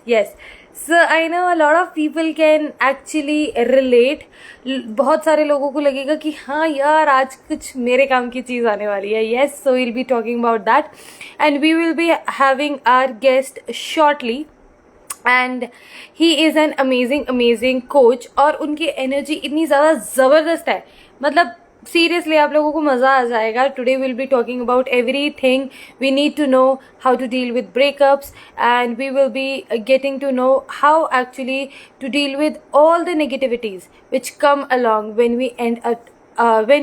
Yes. So I know a lot of people can actually relate. बहुत सारे लोगों को लगेगा कि हाँ यार आज कुछ मेरे काम की चीज़ आने वाली है. Yes, so we'll be talking about that, and we will be having our guest shortly. And he is an amazing coach. और उनकी एनर्जी इतनी ज़्यादा ज़बरदस्त है, मतलब सीरियसली आप लोगों को मज़ा आ जाएगा. Today will be talking about everything we need to know how to deal with breakups, and we will be getting to know how actually to deal with all the negativities which come along when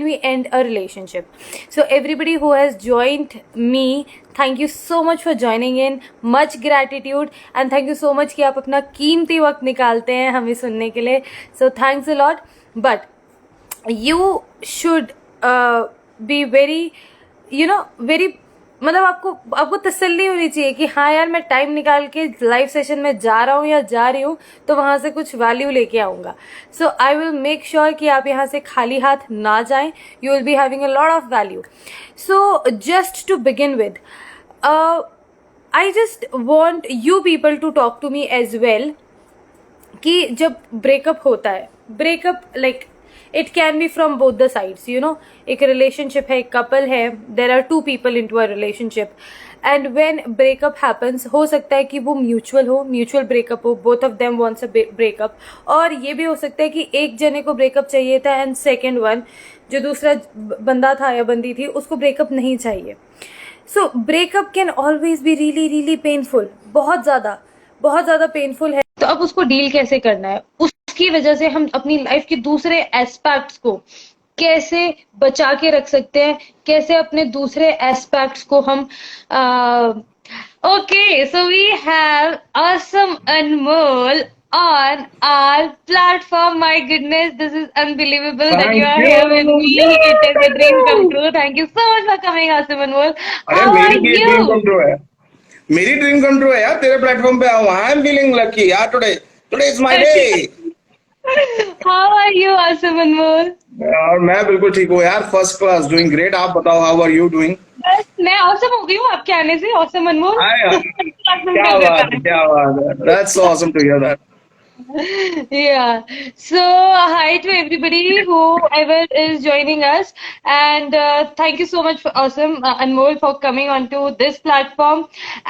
we end a relationship. So everybody who has joined me, thank you so much for joining in. Much gratitude and thank you so much कि आप अपना कीमती वक्त निकालते हैं हमें सुनने के लिए. So thanks a lot. But you should be very, very, मतलब आपको तसल्ली होनी चाहिए कि हाँ यार मैं टाइम निकाल के लाइव सेशन में जा रहा हूँ या जा रही हूँ तो वहाँ से कुछ वैल्यू लेके आऊँगा. So I will make sure कि आप यहाँ से खाली हाथ ना जाएं. You will be having a lot of value. So just to begin with, I just want you people to talk to me as well कि जब ब्रेकअप होता है, breakup like it can be from both the sides, एक relationship है, एक couple है, there are two people into a relationship, and when breakup happens हो सकता है कि वो mutual breakup हो, both of them wants a breakup, और ये भी हो सकता है कि एक जने को breakup चाहिए था and second one जो दूसरा बंदा था या बंदी थी उसको breakup नहीं चाहिए. So breakup can always be really painful, बहुत ज़्यादा पेनफुल है. तो अब उसको डील कैसे करना है, उसकी वजह से हम अपनी लाइफ के दूसरे एस्पेक्ट्स को कैसे बचा के रख सकते हैं, कैसे अपने दूसरे एस्पेक्ट्स को हम okay. So we have awesome Anmol on our platform. My goodness, this is unbelievable that you are here with me. It is a dream come true. Thank you so much for coming, Asim Anmol. How are you? मेरी dream come true है यार, तेरे platform पे आऊँ. I am feeling lucky यार. Today is my day. How are you Asim Anmol? और मैं बिल्कुल ठीक हूँ यार, फर्स्ट क्लास, डूइंग ग्रेट. आप बताओ, हाउ आर यू डूइंग? बस मैं ऑसम हो गई हूँ आपके आने से. ऑसम अनमोल, क्या बात है. That's so awesome to hear that. Yeah. So, hi to everybody whoever is joining us, and thank you so much for Awesome Anmol for coming onto this platform.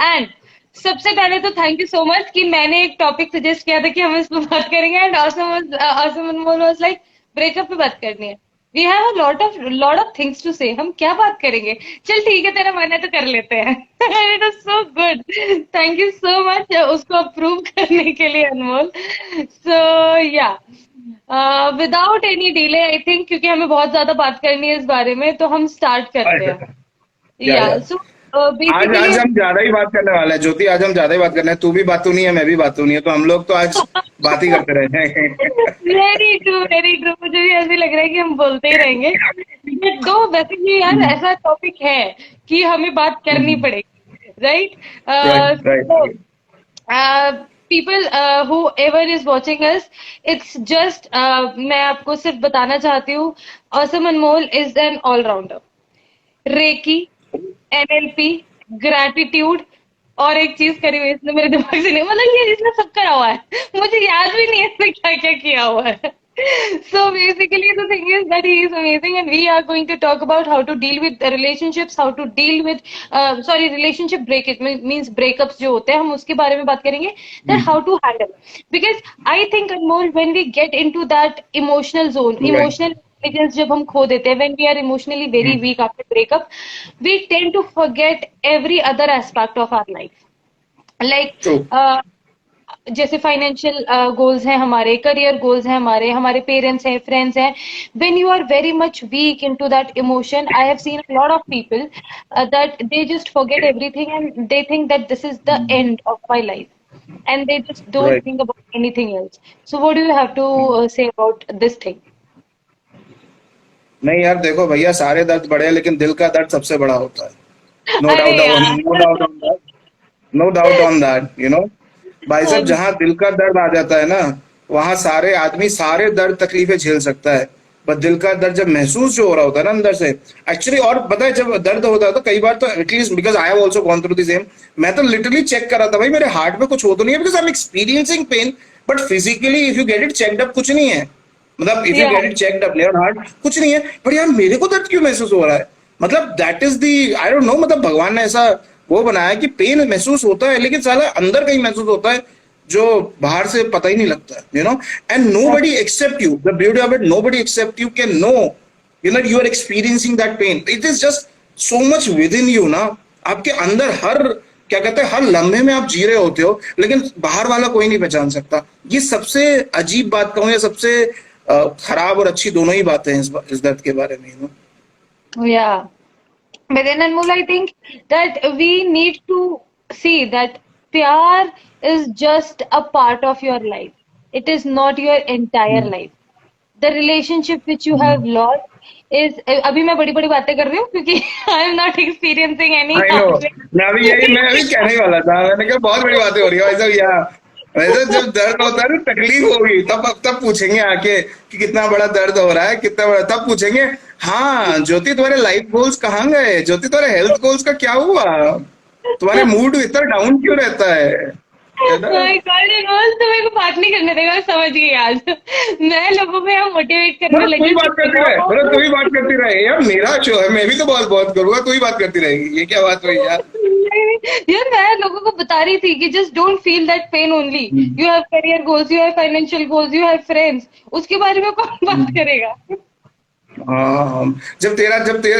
And सबसे पहले तो थैंक यू सो मच कि मैंने एक topic suggest किया था कि हम इस पर बात करेंगे, and Awesome Anmol was like breakup पे बात करनी है. We have a lot of things to say. हम क्या बात करेंगे? चल ठीक है, तेरा मन है तो कर लेते हैं. It is so good. Thank you so much उसको अप्रूव करने के लिए अनमोल. सो या without any delay I think, क्योंकि हमें बहुत ज्यादा बात करनी है इस बारे में, तो हम स्टार्ट करते हैं. या सो आज हम ज्यादा ही बात करने वाले हैं ज्योति. आज हम ज्यादा ही बात करने हैं. तू भी बातू नहीं है, मैं भी बातू नहीं है, तो हम लोग तो आज बात ही करते रहे हैं. Very true. मुझे भी ऐसे लग रहा है कि हम बोलते ही रहेंगे. तो बेसिकली यार ऐसा टॉपिक है कि हमें बात करनी पड़ेगी, right? People whoever is watching us, it's just मैं आपको सिर्फ बताना चाहती हूँ, awesome Anmol is an allrounder. Reiki, NLP, gratitude, और एक चीज करी हुई इसने मेरे दिमाग से नहीं, मतलब ये इसने सब करा हुआ है, मुझे याद भी नहीं है इसने क्या क्या किया हुआ है. So basically the thing is that he is amazing, and we are going to talk about how to deal with the relationships, how to deal with relationship breakage means breakups जो होते हैं, हम उसके बारे में बात करेंगे, that how to handle, because I think Anmol, when we get into that emotional zone, emotional intelligence जब हम खो देते हैं, when we are emotionally very weak after breakup, we tend to forget every other aspect of our life, like जैसे financial goals हैं हमारे, career goals हैं हमारे पेरेंट्स हैं, फ्रेंड्स हैं. When you are very much weak into that emotion, I have seen a lot of people that they just forget everything and they think that this is the end of my life, and they just don't think about anything else. So what do you have to say about this thing? नहीं यार देखो भैया, सारे दर्द बड़े हैं लेकिन दिल का दर्द सबसे बड़ा होता है. No doubt on that. भाई साहब, जहाँ दिल का दर्द आ जाता है ना, वहाँ सारे आदमी सारे दर्द तकलीफें झेल सकता है, पर दिल का दर्द जब महसूस जो हो रहा होता है ना अंदर से एक्चुअली, और पता है जब दर्द होता है तो कई बार तो at least because I have also gone through the same, मैं तो लिटरली चेक कर रहा था भाई मेरे हार्ट में कुछ हो तो नहीं है, because I am experiencing pain, but physically if you get it checked up कुछ नहीं है, मतलब if you Yeah. Get it checked up your heart कुछ नहीं है, पर यार मेरे को दर्द क्यों महसूस हो रहा है, मतलब that is the I don't know, मतलब भगवान ने ऐसा वो बनाया कि पेन महसूस होता है लेकिन साला अंदर कहीं महसूस होता है जो बाहर से पता ही नहीं लगता, you know, and nobody except you, the beauty of it, nobody except you, can know you know you are experiencing that pain, it is just so much within you ना, आपके अंदर हर क्या कहते हैं हर लम्हे में आप जी रहे होते हो, लेकिन बाहर वाला कोई नहीं पहचान सकता, ये सबसे अजीब बात कहूँ या सबसे खराब और अच्छी दोनों ही बातें हैं इस दर्द के बारे में, you know. Yeah. But then Anmol, I think that we need to see that pyar is just a part of your life. It is not your entire life. The relationship which you have lost is अभी मैं बड़ी बड़ी बातें कर रही हूँ क्योंकि I am not experiencing any I know, heartbreak. मैं अभी कहने ही वाला था, मैंने कहा बहुत बड़ी बातें हो रही है भाई साहब यहाँ, वैसे जब दर्द होता है ना तकलीफ होगी तब पूछेंगे आके कि कितना बड़ा दर्द हो रहा है, कितना बड़ा, तब पूछेंगे हाँ ज्योति तुम्हारे लाइफ गोल्स कहाँ गए, ज्योति तुम्हारे हेल्थ गोल्स का क्या हुआ, तुम्हारे मूड इतना डाउन क्यों रहता है ना? My God, Anmol, तो मेरे को बात नहीं करने देगा, मैं समझ गई आज। मैं लोगों को यहाँ मोटिवेट करने मतलब तू लगी ही बात करती रहे, मतलब तू ही बात करती रहे यार, मेरा शो है, मैं भी तो बहुत बहुत करूंगा, तू ही बात करती रहेगी, ये क्या बात हुई यार। यार मैं लोगों को बता रही थी कि just don't feel that pain only, you have career goals, you have financial goals, you have friends, उसके बारे में कौन बात करेगा? हाँ, जब तेरा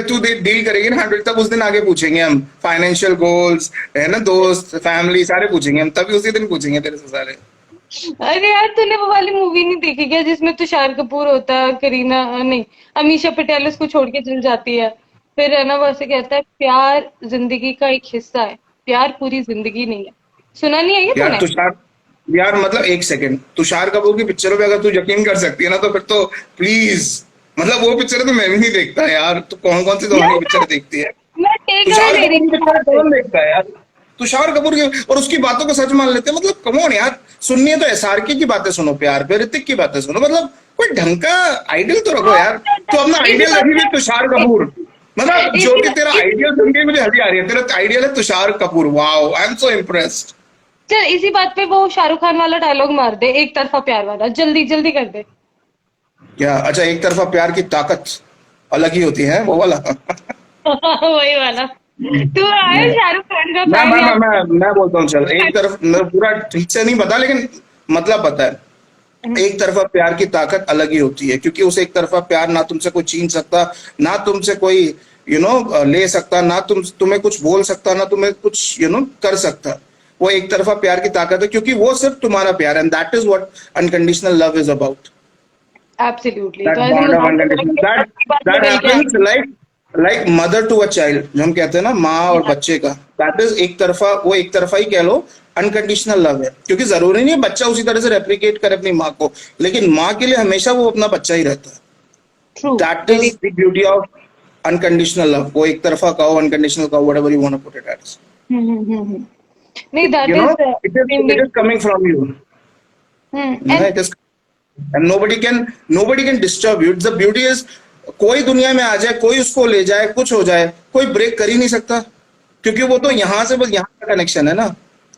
तू डील करेगी ना 100 तब उस दिन आगे पूछेंगे हम फाइनेंशियल गोल्स है ना, दोस्त फैमिली सारे पूछेंगे हम, तभी उसी दिन पूछेंगे तेरे से सारे। अरे यार तूने वो वाली मूवी नहीं देखी क्या जिसमें तुषार कपूर होता है, करीना नहीं, अमीषा पटेल उसको छोड़ के चल जाती है, फिर है ना वो ऐसे कहता है प्यार जिंदगी का एक हिस्सा है, प्यार पूरी जिंदगी नहीं है। सुना नहीं है ये यार तूने? तुषार, यार मतलब एक सेकंड, तुषार कपूर की पिक्चरों पे अगर तू यकीन कर सकती है ना तो फिर तो प्लीज, मतलब वो पिक्चर तो मैं भी नहीं देखता यार, तो कौन कौन सी तुम्हारी पिक्चर देखती है? मैं टेक तुषार ले रही कपूर की पिक्चर कौन देखता है यार? तुषार कपूर की, और उसकी बातों को सच मान लेते हैं, मतलब कमोन यार, सुननी है तो एसआरके की बातें सुनो, प्यार पे ऋतिक की बातें सुनो, मतलब कोई ढंग का आइडियल तो रखो यार, तो अपना आइडियल रखी हुई तुषार कपूर, मतलब जो कि तेरा आइडियल सुन के मुझे हंसी आ रही है, तेरा आइडियल है Tushar Kapoor, wow I am so impressed. चल इसी बात पे वो शाहरुख खान वाला डायलॉग मार दे, एक तरफा प्यार वाला, जल्दी जल्दी कर दे। क्या? अच्छा, एक तरफा प्यार की ताकत अलग ही होती है, वो वाला। वही वाला। तू आया शाहरुख खान का मैं फैन मैं या? मैं मैं बोलता हूँ, चल एक तरफ, मैं पूरा ठीक से नहीं पता लेकिन मतलब पता है, एक तरफा प्यार की ताकत अलग ही होती है, क्योंकि उस एक तरफा प्यार ना तुमसे कोई छीन सकता, ना तुमसे कोई यू नो ले सकता, ना तुम्हें कुछ बोल सकता, ना तुम्हें कुछ यू नो कर सकता, वो एक तरफा प्यार की ताकत है, क्योंकि वो सिर्फ तुम्हारा प्यार है, and that is what unconditional love is about, absolutely. that bond of unconditional, that happens like mother to a child, जो हम कहते हैं ना माँ और बच्चे का, that is एक तरफा, वो एक तरफा ही कह लो अनकंडीशनल लव है, क्योंकि जरूरी नहीं है बच्चा उसी तरह से रेप्लिकेट करे अपनी माँ को, लेकिन माँ के लिए हमेशा वो अपना बच्चा ही रहता है, true, that is the beauty of unconditional love, वो एक तरफा कहो, अनकंडीशनल कहो, whatever you want to put it as, नहीं दैट you know, इज it is coming from you, and it is, and nobody can disturb you, the beauty is कोई दुनिया में आ जाए, कोई उसको ले जाए, कुछ हो जाए, कोई ब्रेक कर ही नहीं सकता, क्योंकि वो तो यहाँ से बस यहाँ का कनेक्शन है ना,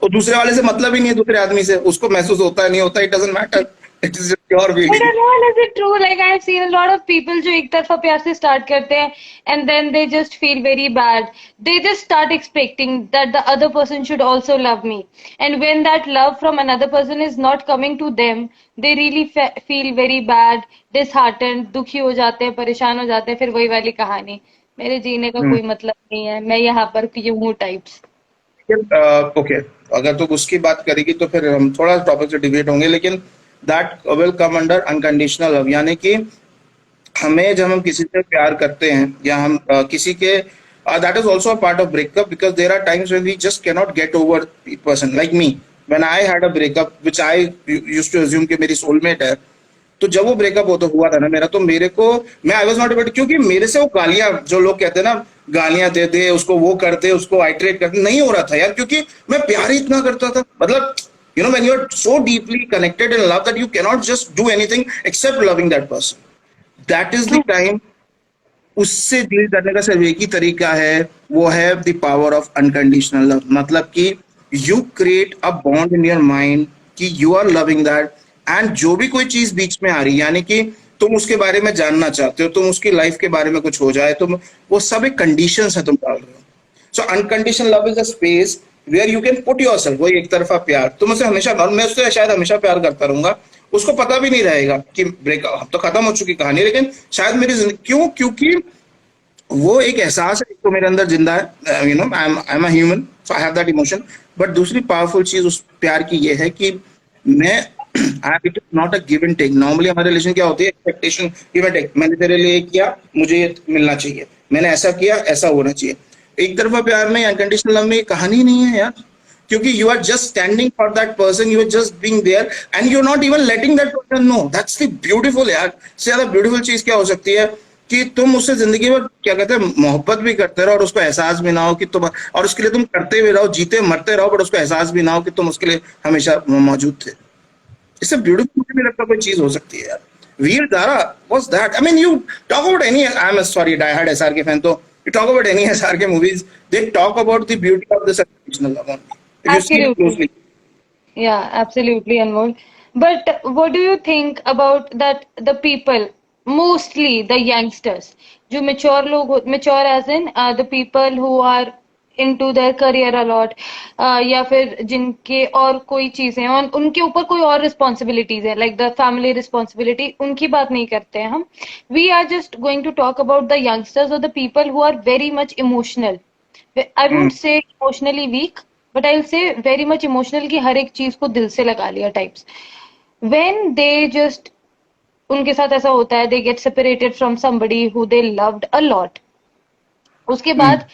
और दूसरे वाले से मतलब ही नहीं है, दूसरे आदमी से उसको महसूस होता है नहीं होता, it doesn't matter, it is pure I feeling. don't know, is it true? Like I've seen a lot of people जो एक तरफा प्यार से start करते हैं and then they just feel very bad. They just start expecting that the other person should also love me. And when that love from another person is not coming to them, they really feel very bad, disheartened, दुखी हो जाते हैं, परेशान हो जाते हैं, फिर वही वाली कहानी, मेरे जीने का कोई मतलब नहीं है, मैं यहाँ पर क्यों हूँ टाइप्स। ओके, अगर तो उसकी बात करेगी तो फिर हम थोड़ा टॉपिक से डिबेट होंगे, लेकिन that will come under unconditional love, यानी कि हमें जब हम किसी से प्यार करते हैं या हम किसी के, that is also a part of breakup, because there are times when we just can not get over person, like me when I had a breakup which I used to assume कि मेरी soulmate है, तो जब वो breakup होता हुआ था ना मेरा, तो मेरे को, मैं आई वाज नॉट एबल, क्योंकि मेरे से वो गालियां, जो लोग कहते हैं ना गालियां दे दे उसको, वो करते उसको आइटरेट करते, नहीं हो रहा था यार, क्योंकि मैं प्यार ही इतना करता था, मतलब you know when you're so deeply connected in love that you cannot just do anything except loving that person, that is the true. Time. उससे डील करने का सिर्फ एक ही तरीका है, वो है the power of unconditional love. मतलब कि you create a bond in your mind कि you are loving that, and जो भी कोई चीज बीच में आ रही है, यानी कि तुम उसके बारे में जानना चाहते हो, तुम उसकी लाइफ के बारे में कुछ हो जाए, तुम वो सब एक कंडीशंस है तुम डाल रहे हो। So unconditional love is a space where you can put yourself. वही एक तरफा प्यार, तुम उसे हमेशा, और मैं उससे शायद हमेशा प्यार करता रहूंगा, उसको पता भी नहीं रहेगा कि ब्रेकअप तो खत्म हो चुकी कहानी, लेकिन शायद मेरी जिंदगी, क्यों? क्योंकि वो एक एहसास है तो मेरे अंदर जिंदा है, you know, I am a human, so I have that emotion. But दूसरी पावरफुल चीज उस प्यार की ये है कि मैं it is not a give and take. Normally हमारे रिलेशन क्या होती है? Expectation, give and take. मैंने तेरे लिए ये किया, मुझे ये मिलना चाहिए, मैंने ऐसा किया, ऐसा होना चाहिए। एक तरफा प्यार में, अनकंडीशनल लव में ये कहानी नहीं है यार, क्योंकि you are just standing for that person, you are just being there and you are not even letting that person know. That's the beautiful यार। इससे ज्यादा ब्यूटीफुल चीज क्या हो सकती है कि तुम उससे जिंदगी भर, क्या कहते हैं, मोहब्बत भी करते रहो और उसको एहसास भी ना हो कि तुम, और उसके लिए तुम करते भी रहो, जीते मरते रहो, बट उसको एहसास भी ना हो कि तुम उसके लिए हमेशा मौजूद थे। इससे ब्यूटीफुल मुझे नहीं लगता कोई चीज हो सकती है यार। Veer Zaara was that. I mean, you talk about any, I am sorry die hard SRK fan, तो you talk about any SRK movies, they talk about the beauty of this unconditional love only, if you see it Absolutely. Closely. Yeah, absolutely, Anmol. But what do you think about that the people, mostly the youngsters, जो mature लोग, mature as in the people who are into their career a lot, या फिर जिनके और कोई चीजें और उनके ऊपर कोई और responsibilities है, like the family responsibility, उनकी बात नहीं करते हैं हम। We are just going to talk about the youngsters or the people who are very much emotional. I won't say emotionally weak, but I'll say very much emotional कि हर एक चीज को दिल से लगा लिया types. When they just, उनके साथ ऐसा होता है, they get separated from somebody who they loved a lot. उसके बाद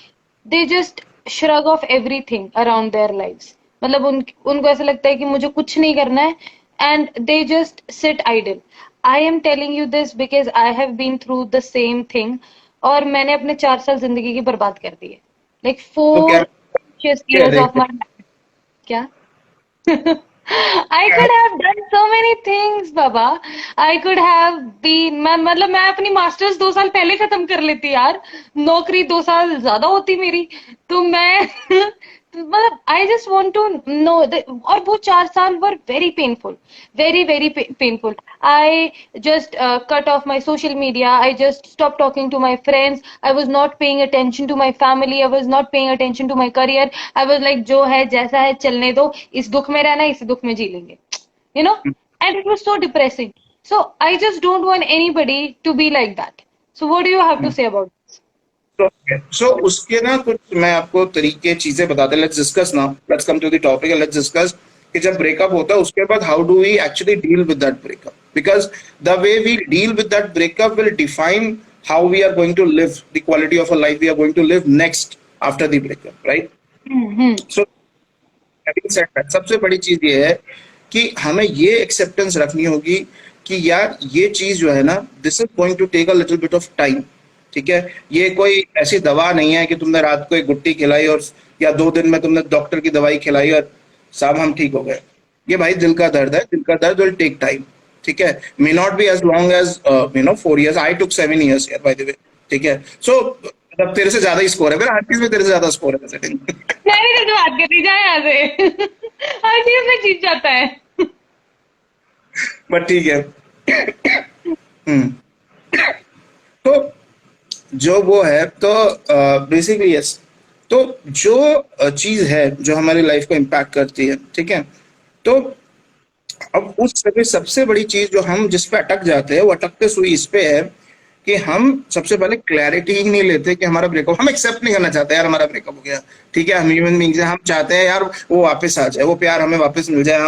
they just shrug off everything around their lives. मतलब उनको ऐसा लगता है कि मुझे कुछ नहीं करना है, and they just sit idle. I am telling you this because I have been through the same thing. और मैंने अपने 4 साल जिंदगी की बर्बाद कर दिए. Like तो क्या 4 precious कह years रहे of my life. क्या? I could have done so many things, Baba. I could have been, मैं अपनी मास्टर्स 2 साल पहले खत्म कर लेती यार. नौकरी 2 साल ज्यादा होती मेरी. तो मैं मतलब I just want to know और वो 4 साल were very painful, very very painful. I just cut off my social media. I just stopped talking to my friends. I was not paying attention to my family. I was not paying attention to my career. I was like जो है जैसा है चलने दो, इस दुख में रहना, इस दुख में जी लेंगे, you know. And it was so depressing. So I just don't want anybody to be like that. So what do you have to say about this? सो उसके ना कुछ मैं आपको तरीके, चीजें बताते हैं। Let's discuss now, let's come to the topic and let's discuss कि जब ब्रेकअप होता है उसके बाद how do we actually deal with that breakup, because the way we deal with that breakup will define how we are going to live the quality of a life we are going to live next after the breakup, right? So सबसे बड़ी चीज ये है कि हमें ये acceptance रखनी होगी कि यार ये चीज जो है ना, this is going to take a little bit of time, ठीक है? ये कोई ऐसी दवा नहीं है कि तुमने रात को एक गुट्टी खिलाई और या 2 दिन में तुमने डॉक्टर की दवाई खिलाई और साहब हम ठीक हो गए। ये भाई दिल का दर्द है, दिल का दर्द विल टेक टाइम, ठीक है? May not be as long as 4 years, I took 7 years यार, बाय द वे, ठीक है? सो मतलब तेरे से ज्यादा ही स्कोर है मेरा, हर चीज में तेरे से ज्यादा स्कोर है वैसे। मैं नहीं तुझे बात कर रही, जा यहाँ से. हर चीज में जीत जाता है. बट ठीक है। हम्म। तो जो वो है, तो बेसिकली यस, तो जो चीज है जो हमारी लाइफ को इम्पैक्ट करती है, ठीक है? तो अब उस समय सबसे बड़ी चीज जो हम जिस पे अटक जाते हैं, वो अटकते सुई इस पे है कि हम सबसे पहले क्लैरिटी ही नहीं लेते कि हमारा ब्रेकअप, हम एक्सेप्ट नहीं करना चाहते यार हमारा ब्रेकअप हो गया, ठीक है? हम ह्यूमन बीइंग्स हैं, हम चाहते हैं यार वो वापस आ जाए, वो प्यार हमें वापस मिल जाए,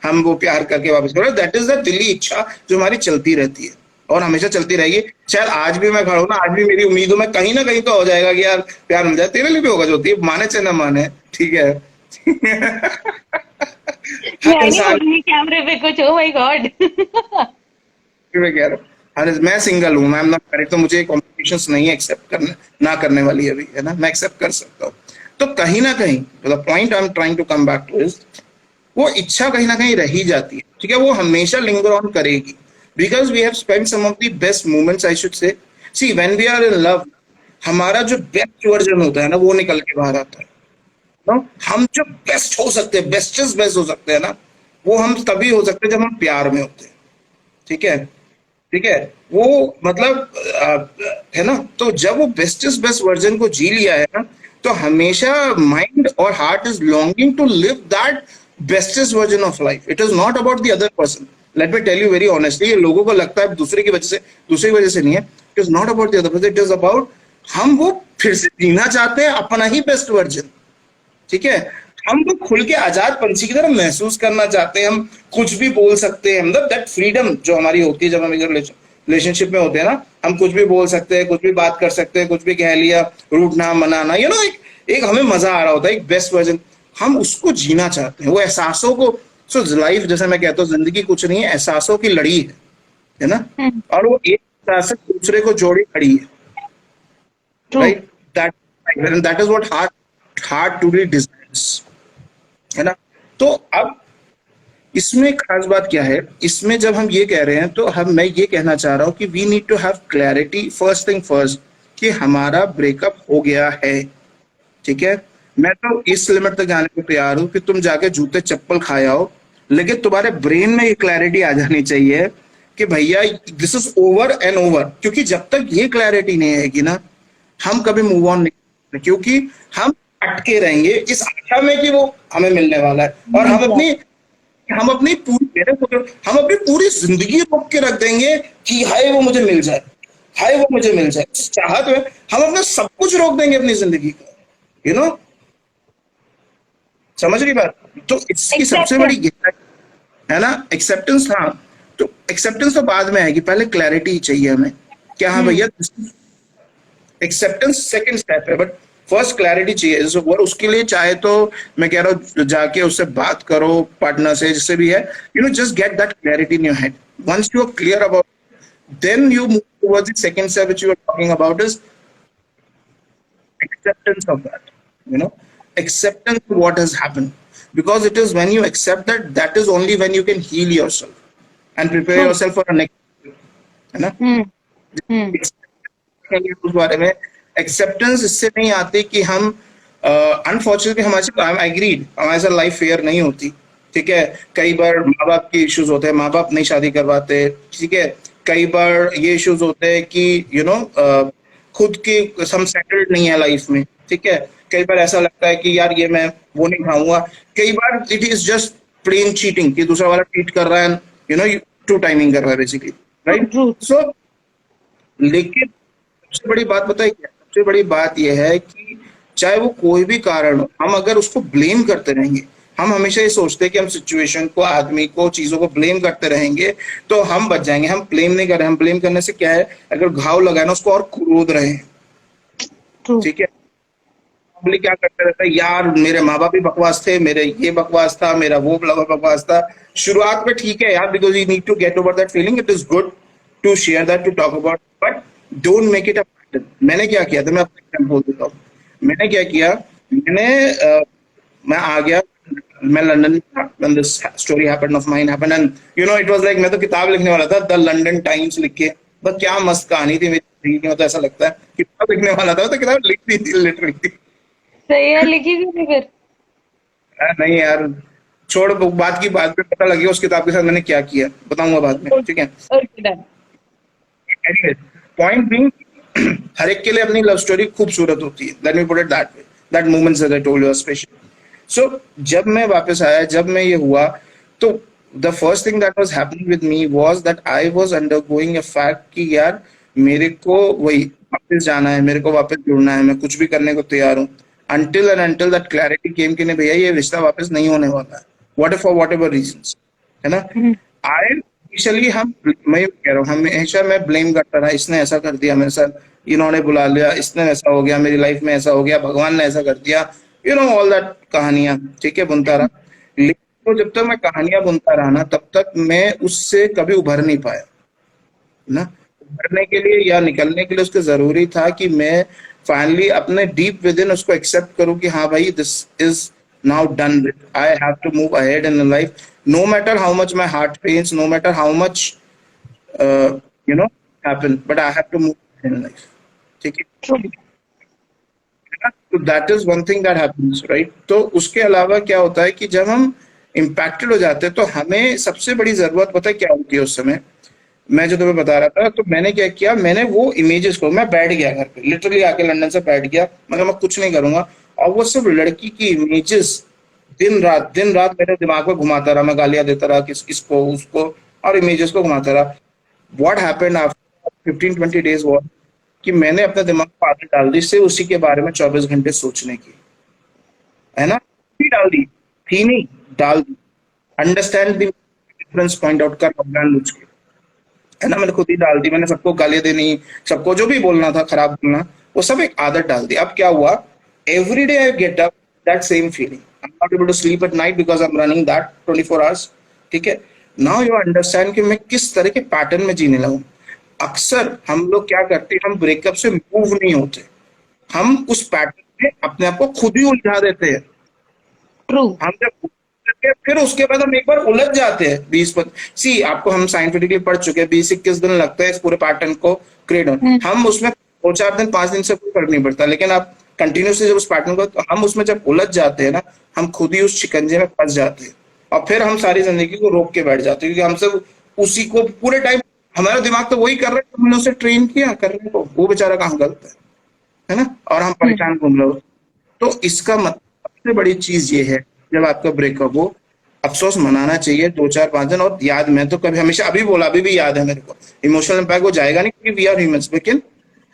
हम वो प्यार करके वापस करें। दैट इज द दिली इच्छा जो हमारी चलती रहती है और हमेशा चलती रहेगी। शायद आज भी मैं खड़ा हूं ना, आज भी मेरी उम्मीद हो मैं कहीं ना कहीं तो हो जाएगा कि यार प्यार मिल जाए, तेरे लिए भी होगा, जो होती है, माने चाहे ना माने, ठीक है? हर मैं नहीं इंसान, बोलूंगी कैमरे पे कुछ. Oh my God. मैं कह रहा हूँ, मैं सिंगल हूँ, मैं नॉट मैरिड, तो मुझे कॉम्प्लिकेशंस नहीं है एक्सेप्ट करने, ना करने वाली अभी, है ना? मैं एक्सेप्ट कर सकता हूँ। तो कहीं ना कहीं the point I am trying to come back to is, वो इच्छा कहीं ना कहीं रही जाती है, ठीक है? वो हमेशा लिंगर ऑन करेगी। because we have spent some of the best moments, I should say. See, when we are in love, हमारा जो बेस्ट वर्जन होता है ना वो निकल के बाहर आता है ना। हम जो बेस्ट हो सकते हैं, बेस्टेस्ट बेस्ट हो सकते हैं ना, वो हम तभी हो सकते हैं जब हम प्यार में होते हैं। ठीक है, ठीक है, वो मतलब है ना। तो जब वो बेस्टेस्ट बेस्ट वर्जन को जी लिया है ना, तो हमेशा माइंड और heart is longing to live that bestest version of life. It is not about the other person. Let me tell you very honestly, ये लोगों को लगता है दूसरे की वजह से नहीं है। It is not about the other person, it is about हम वो फिर से जीना चाहते हैं अपना ही बेस्ट वर्जन। ठीक है, हम तो खुल के आजाद पंछी की तरह महसूस करना चाहते हैं, हम कुछ भी बोल सकते हैं, मतलब दैट फ्रीडम जो हमारी होती है जब हम रिलेशनशिप में होते हैं ना, हम कुछ भी बोल सकते हैं, कुछ भी बात कर सकते हैं, कुछ भी कह लिया, रूठना मनाना, यू नो, एक हमें मजा आ रहा होता है, एक बेस्ट वर्जन हम उसको जीना चाहते हैं, वो एहसासों को। सो लाइफ जैसे मैं कहता हूँ, जिंदगी कुछ नहीं है, एहसासों की लड़ी है ना। और वो एक एहसास से दूसरे को जोड़ी खड़ी है, right. That is what heart to be desires, है ना। तो अब इसमें खास बात क्या है, इसमें जब हम ये कह रहे हैं तो मैं ये कहना चाह रहा हूं कि we need to have clarity first thing first, कि हमारा ब्रेकअप हो गया है। ठीक है, मैं तो इस लिमिट तक जाने को तैयार हूं कि तुम जाके जूते चप्पल खाए आओ, लेकिन तुम्हारे ब्रेन में ये क्लैरिटी आ जानी चाहिए कि भैया this is over and over. क्योंकि जब तक ये क्लैरिटी नहीं आएगी ना, हम कभी मूव ऑन नहीं, क्योंकि हम अटके रहेंगे इस आशा में कि वो हमें मिलने वाला है, और हम अपनी पूरी जिंदगी रोक के रख देंगे कि हाय वो मुझे मिल जाए, हाय वो मुझे मिल जाए। इस चाहत में हम अपना सब कुछ रोक देंगे अपनी जिंदगी का, यू नो, समझ रही बात। तो इसकी सबसे बड़ी गहराई है ना एक्सेप्टेंस। हाँ, तो एक्सेप्टेंस तो बाद में आएगी, पहले क्लैरिटी चाहिए हमें, क्या हाँ भैया एक्सेप्टेंस सेकंड स्टेप है, बट फर्स्ट क्लैरिटी चाहिए। और उसके लिए चाहे तो मैं कह रहा हूँ जाके उससे बात करो, पार्टनर से, जिससे भी है, you know, just get that clarity in your head. Once you are clear about, then you move towards the second step which you are talking about is acceptance of that, you know, acceptance of what has happened, because it is when you accept that, that is only when you can heal yourself and prepare yourself for a next, है ना। उस बारे में acceptance इससे नहीं आती कि हम अनफॉर्चुनेटली हमारे, आई एग्रीड, हमारे साथ लाइफ फेयर नहीं होती। ठीक है, कई बार माँ बाप के इश्यूज होते हैं, माँ बाप नहीं शादी करवाते। ठीक है, कई बार ये इश्यूज होते हैं कि यू नो खुद के हम सेटल्ड नहीं है लाइफ में। ठीक है, कई बार ऐसा लगता है कि यार ये मैं वो नहीं खाऊंगा। कई बार it is just plain cheating, कि दूसरा वाला चीट कर रहा है, यू नो, टू टाइमिंग कर रहा है बेसिकली, राइट। सो लेकिन सबसे बड़ी बात पता है क्या, सबसे बड़ी बात यह है कि चाहे वो कोई भी कारण हो, हम अगर उसको ब्लेम करते रहेंगे, हम हमेशा ये सोचते हैं कि हम सिचुएशन को, आदमी को, चीजों को ब्लेम करते रहेंगे तो हम बच जाएंगे। हम ब्लेम नहीं कर रहे हैं, हम ब्लेम करने से क्या है, अगर घाव लगा है ना उसको और कूद रहे हैं। ठीक है, क्या करते रहता है, यार मेरे माँ बाप भी बकवास थे, मेरे ये बकवास था, मेरा वो बकवास था। शुरुआत में ठीक है यार, because you need to get over that feeling, it is good to share that, to talk about, but don't make it a pattern. मैंने क्या किया था, मैं अपना एग्जाम्पल देता हूँ। मैंने क्या किया, मैं आ गया, मैं लंदन था when this story happened of mine happened, and you know it was like मैं तो किताब लिखने वाला था, द लंदन टाइम्स लिख के, बस क्या मस्त कहानी थी मेरी जिंदगी में। तो ऐसा लगता है किताब लिखने वाला था, तो किताब लिख दी थी लिटरली। सही है, लिखी क्यों नहीं फिर? नहीं यार, छोड़, बात की बात पे पता लगी उस किताब के साथ मैंने क्या किया, बताऊंगा बाद में। ठीक है, एनीवे, पॉइंट बीइंग, हर एक के लिए अपनी लव स्टोरी खूबसूरत होती है। Let me put it that way, that moments that I told you are special. So जब मैं वापस आया, जब मैं ये हुआ, तो the first thing that was happening with me was that I was undergoing a fact कि यार मेरे को वही वापस जाना है, मेरे को वापस जुड़ना है, मैं कुछ भी करने को तैयार हूँ। until that clarity came कि नहीं भैया ये रिश्ता वापस नहीं होने वाला है, for whatever reasons, है ना। इनिशियली मैं कह रहा हूँ, हमेशा मैं ब्लेम करता रहा, इसने ऐसा कर दिया मेरे साथ, इन्होंने बुला लिया, इसने ऐसा हो गया, मेरी लाइफ में ऐसा हो गया, भगवान ने ऐसा कर दिया, यू नो, ऑल दैट कहानियां। ठीक है, बुनता रहा, लेकिन तो जब तक मैं कहानियां बुनता रहा ना, तब तक मैं उससे कभी उभर नहीं पाया ना। उभरने के लिए या निकलने के लिए उसके जरूरी था कि मैं फाइनली अपने डीप विद इन उसको एक्सेप्ट करूं कि हाँ भाई, this is now done with, I have to move ahead in life, no matter how much my heart pains, no matter how much you know happen, but I have to move in life, ठीक है। True. तो that is one thing that happens, right. तो उसके अलावा क्या होता है कि जब हम इम्पैक्टेड हो जाते हैं तो हमें सबसे बड़ी जरूरत पता है क्या होती है उस समय। मैं जो तुम्हें बता रहा था, तो मैंने क्या किया, मैंने वो इमेजेस को, मैं बैठ गया घर पे, लिटरली आके लंदन से बैठ गया, मैं कुछ नहीं करूंगा, और वो सब लड़की की इमेजेस दिन रात मेरे दिमाग में घुमाता रहा, मैं गालियां देता रहा इसको उसको, और इमेजेस को घुमाता रहा। व्हाट हैपेंड आफ्टर 15-20 डेज वो कि मैंने अपने दिमाग को आदत डाल दी सिर्फ उसी के बारे में 24 घंटे सोचने की, है ना। डाल दी थी नहीं, डाल दी। Understand the difference, point out कर जानबूझ के, है ना, मैंने खुद ही डाल दी। मैंने सबको गालियां देनी, सबको जो भी बोलना था खराब बोलना, वो सब एक आदत डाल दी। अब क्या हुआ, every day I get up that same feeling, I am not able to sleep at night because I am running that 24 hours, ठीक है। नाउ यू अंडरस्टैंड कि मैं किस तरह के पैटर्न में जीने लगूं। अक्सर हम लोग क्या करते हैं, हम ब्रेकअप से मूव नहीं होते, हम उस पैटर्न में अपने आप को खुद ही उलझा देते हैं। True. हम जब फिर उसके बाद हम एक बार उलझ जाते हैं 20-25 सी, आपको हम साइंटिफिकली पढ़ चुके हैं 20-21 दिन लगता है इस पूरे पैटर्न को क्रिएट होने। हम उसमें 2-4 दिन 5 दिन से कोई फर्क नहीं पड़ता, लेकिन आप कंटिन्यूसली जब उस पैटर्न को, तो हम उसमें जब उलझ जाते हैं ना, हम खुद ही उस शिकंजे में फंस जाते हैं, और फिर हम सारी जिंदगी को रोक के बैठ जाते हैं, क्योंकि हम सब उसी को पूरे टाइम, हमारा दिमाग तो वही कर रहा है, तो हमने उसे ट्रेन किया करने को, वो बेचारा कहाँ गलत है ना, और हम परेशान घूम रहे हो। तो इसका मतलब सबसे बड़ी चीज ये है, जब आपका ब्रेकअप हो, अफसोस मनाना चाहिए 2-4-5 दिन, और याद, मैं तो कभी हमेशा अभी बोला, अभी भी याद है मेरे को, इमोशनल इम्पैक्ट वो जाएगा नहीं क्योंकि वी आर ह्यूमंस, लेकिन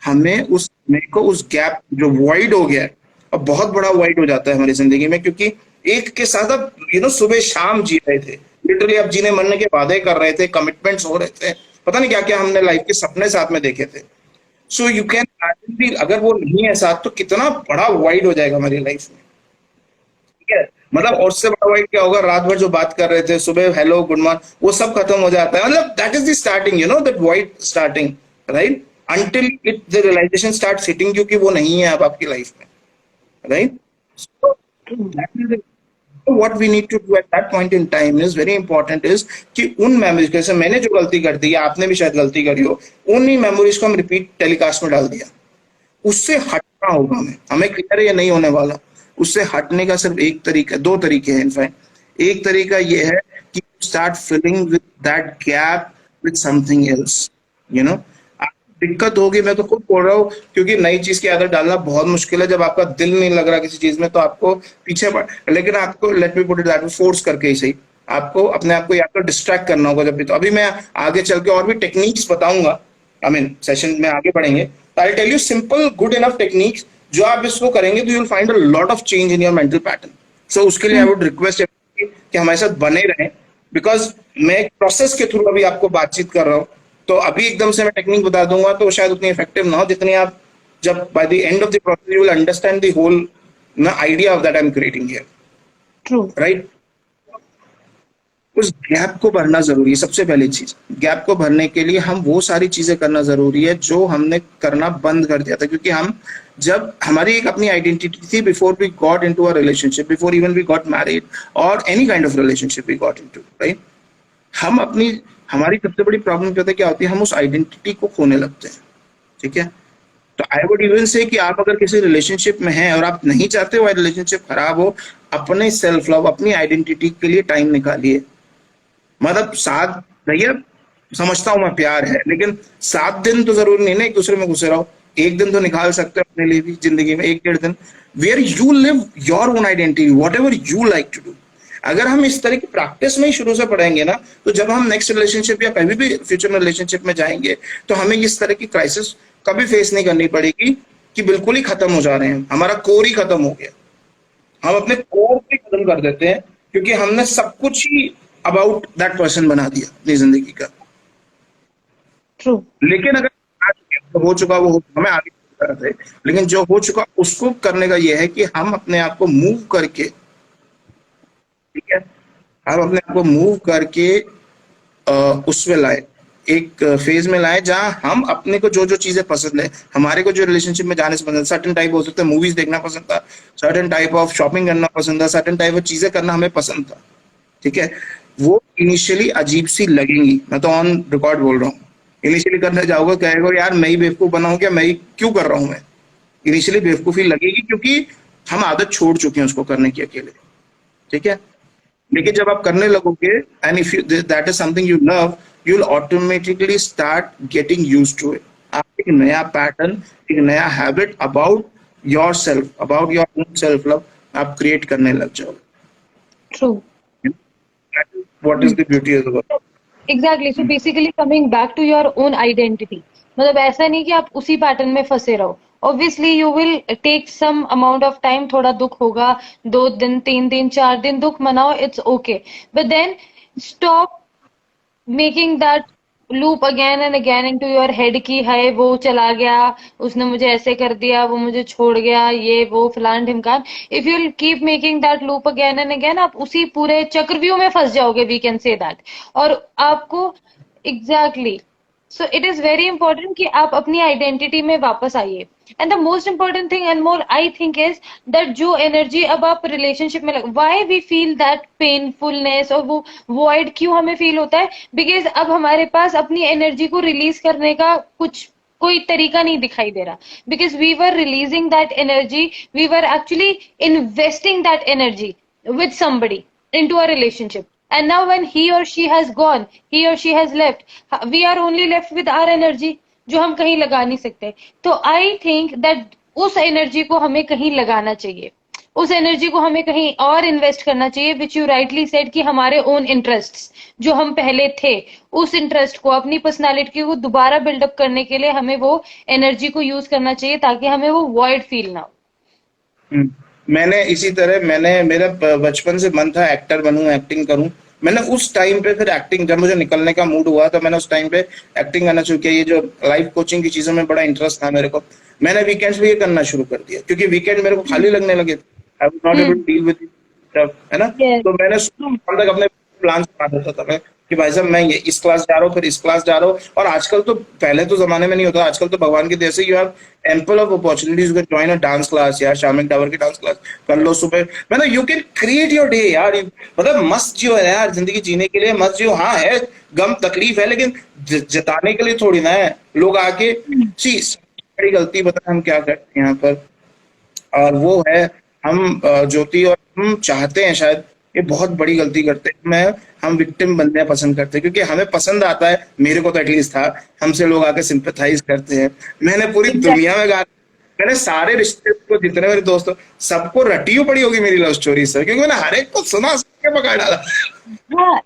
हमें उस, मेरे को उस गैप जो वॉइड हो गया है, और बहुत बड़ा वॉइड हो जाता है हमारी जिंदगी में, क्योंकि एक के साथ अब सुबह शाम जी रहे थे, लिटरली अब जीने मरने के वादे कर रहे थे, कमिटमेंट्स हो रहे थे, पता नहीं क्या क्या हमने लाइफ के सपने साथ में देखे थे। सो यू कैन, अगर वो नहीं है साथ, तो कितना बड़ा वॉइड हो जाएगा हमारी लाइफ में, ठीक है। मतलब, और उससे बड़ा वाइड क्या होगा, रात भर जो बात कर रहे थे, सुबह हेलो गुड मॉर्निंग, वो सब खत्म हो जाता है। मतलब that is the starting, that wide starting, right, until it the realization start hitting, क्योंकि वो नहीं है अब आपकी लाइफ में, right. So what we need to do at that point in time is very important is कि उन memories, जैसे मैंने जो गलती कर दी, आपने भी शायद गलती करी हो, उन्हीं मेमोरीज को हम रिपीट टेलीकास्ट में डाल दिया। उससे हटना होगा, हमें क्लियर है ये नहीं होने वाला। उससे हटने का सिर्फ एक तरीका, 2 तरीके हैं इनफैक्ट। एक तरीका ये है कि start filling with that gap with something else, दिक्कत होगी, मैं तो खुद बोल रहा हूँ, क्योंकि नई चीज की आदत डालना बहुत मुश्किल है। जब आपका दिल नहीं लग रहा किसी चीज में, तो आपको पीछे पड़, लेकिन आपको, late me put it that way, force करके ही सही, आपको अपने आप को या तो डिस्ट्रैक्ट करना होगा जब भी। तो अभी मैं आगे चल के और भी टेक्निक्स बताऊंगा, आई मीन सेशन में आगे बढ़ेंगे, तो I tell you simple good enough techniques, जो आप इसको करेंगे तो you will find a lot of change in your mental pattern. So उसके लिए आई वुड रिक्वेस्ट कि हमारे साथ बने रहें, बिकॉज मैं एक प्रोसेस के थ्रू अभी आपको बातचीत कर रहा हूँ। तो अभी एकदम से मैं टेक्निक बता दूंगा तो शायद उतनी इफेक्टिव ना हो, जितनी आप जब by the end of the process you will understand the whole idea of that I am creating here, True. Right. उस गैप को भरना जरूरी है। सबसे पहली चीज, गैप को भरने के लिए हम वो सारी चीजें करना जरूरी है जो हमने करना बंद कर दिया था, क्योंकि हम, जब हमारी एक अपनी आइडेंटिटी थी before we got into a relationship, before even we got married और any kind of relationship we got into, right. हम अपनी, हमारी सबसे बड़ी प्रॉब्लम क्या होती है, हम उस आइडेंटिटी को खोने लगते हैं, ठीक है। तो आई वुड इवन से कि आप अगर किसी रिलेशनशिप में हैं और आप नहीं चाहते वो रिलेशनशिप खराब हो, अपने सेल्फ लव, अपनी आइडेंटिटी के लिए टाइम निकालिए। मतलब 7, भैया समझता हूं मैं प्यार है, लेकिन 7 दिन तो जरूरी नहीं ना एक दूसरे में घुसे रहो। एक दिन तो निकाल सकते हो अपने लिए भी जिंदगी में, 1-1.5 दिन, where you live your own identity, whatever you like to do. अगर हम इस तरह की प्रैक्टिस में ही शुरू से पढ़ेंगे ना, तो जब हम नेक्स्ट रिलेशनशिप या कभी भी फ्यूचर में रिलेशनशिप में जाएंगे, तो हमें इस तरह की क्राइसिस कभी फेस नहीं करनी पड़ेगी कि बिल्कुल ही खत्म हो जा रहे हैं, हमारा कोर ही खत्म हो गया। हम अपने कोर को खत्म कर देते हैं, क्योंकि हमने सब कुछ ही अबाउट दैट पर्सन बना दिया अपनी जिंदगी का। True. लेकिन अगर हो चुका वो हमें आगे करते, लेकिन जो हो चुका उसको करने का ये है कि हम अपने आप को मूव करके, ठीक है, हम अपने आप को मूव करके उसमें लाए, एक फेज में लाए जहां हम अपने को जो जो चीजें पसंद है, हमारे को जो रिलेशनशिप में जाने से पसंद है, सर्टेन टाइप हो सकता है मूवीज देखना पसंद था, सर्टेन टाइप ऑफ शॉपिंग करना पसंद था, सर्टेन टाइप ऑफ चीजें करना हमें पसंद था, ठीक है। वो इनिशियली अजीब सी लगेंगी, मैं तो ऑन रिकॉर्ड बोल रहा हूँ, इनिशियली करने जाओगे कहेगा यार मैं ही बेवकूफ बना हूं क्या, मैं ही क्यों कर रहा हूं मैं। इनिशियली बेवकूफी लगेगी क्योंकि हम आदत छोड़ चुके हैं उसको करने की अकेले, ठीक है। लेकिन जब आप करने लगोगे and if you that is something you love, you will automatically start getting used to it. आप एक नया पैटर्न, एक नया habit about yourself, about your own self love आप क्रिएट करने लग जाओगे। True. What is the beauty of it. Exactly, so basically coming back to your own identity, मतलब ऐसा नहीं कि आप उसी पैटर्न में फंसे रहो। Obviously you will take some amount of time, थोड़ा दुख होगा, 2 दिन 3 दिन 4 दिन दुख मनाओ, it's okay, but then stop making that loop again and again into your head की है वो चला गया, उसने मुझे ऐसे कर दिया, वो मुझे छोड़ गया, ये वो फलान ढिमकान। If you keep making that loop again and again, आप उसी पूरे चक्रव्यूह में फंस जाओगे, वी कैन से दैट। और आपको exactly, so it is very important कि आप अपनी आइडेंटिटी में वापस आइए। And the most important thing and more I think is that जो एनर्जी अब आप रिलेशनशिप में लग, वाई वी फील दैट पेनफुलनेस और वो वॉइड क्यों हमें फील होता है, बिकॉज अब हमारे पास अपनी एनर्जी को रिलीज करने का कोई तरीका नहीं दिखाई दे रहा, because we were releasing that energy, we were actually investing that energy with somebody into a relationship, and now when he or she has gone, he or she has left, we are only left with our energy जो हम कहीं लगा नहीं सकते। तो I think that उस energy को हमें कहीं लगाना चाहिए, उस एनर्जी को हमें कहीं और इन्वेस्ट करना चाहिए, विच यू राइटली सेड कि हमारे ओन इंटरेस्ट्स जो हम पहले थे, उस इंटरेस्ट को, अपनी पर्सनालिटी को दोबारा बिल्डअप करने के लिए हमें वो एनर्जी को यूज करना चाहिए, ताकि हमें वो वॉइड फील ना हो। मैंने इसी तरह, मैंने मेरा बचपन से मन था एक्टर बनूं, एक्टिंग करूं। मैंने उस टाइम पे फिर एक्टिंग, जब मुझे निकलने का मूड हुआ तो मैंने उस टाइम पे एक्टिंग करना शुरू किया। ये जो लाइफ कोचिंग की चीजों में बड़ा इंटरेस्ट था मेरे को, मैंने वीकेंड्स भी ये करना शुरू कर दिया क्योंकि वीकेंड मेरे को खाली लगने लगे थे। I was not able to deal with it, है ना। Yes. तो मैंने सुबह तक अपने प्लान बना देता था मैं कि भाई साहब मैं ये इस क्लास जा रहा हूँ, फिर इस क्लास जा रहा हूँ। और आजकल तो, पहले तो जमाने में नहीं होता, आजकल तो भगवान की दया से you have ample of opportunities to join a dance class, यार शामिक डावर की डांस क्लास कर लो सुबह। मतलब you can create your day यार, मतलब मस्त जियो है यार, जिंदगी जीने के लिए मस्त जियो। हाँ है गम तकलीफ है, लेकिन जताने के लिए थोड़ी ना है लोग आके। सी बड़ी गलती पता हम क्या करते हैं यहाँ पर, और वो है हम ज्योति और हम चाहते हैं शायद, ये बहुत बड़ी गलती करते हैं। हम विक्टिम बनना पसंद करते हैं क्योंकि हमें पसंद आता है, मेरे को तो एटलीस्ट था, हमसे लोग आके सिंपैथाइज करते हैं। मैंने पूरी दुनिया में मैंने सारे रिश्ते को, जितने मेरे दोस्तों, सबको रटी पड़ी होगी मेरी लव स्टोरी सर, क्योंकि मैंने हर एक को सुना, सबके पकड़ डाला। हाँ,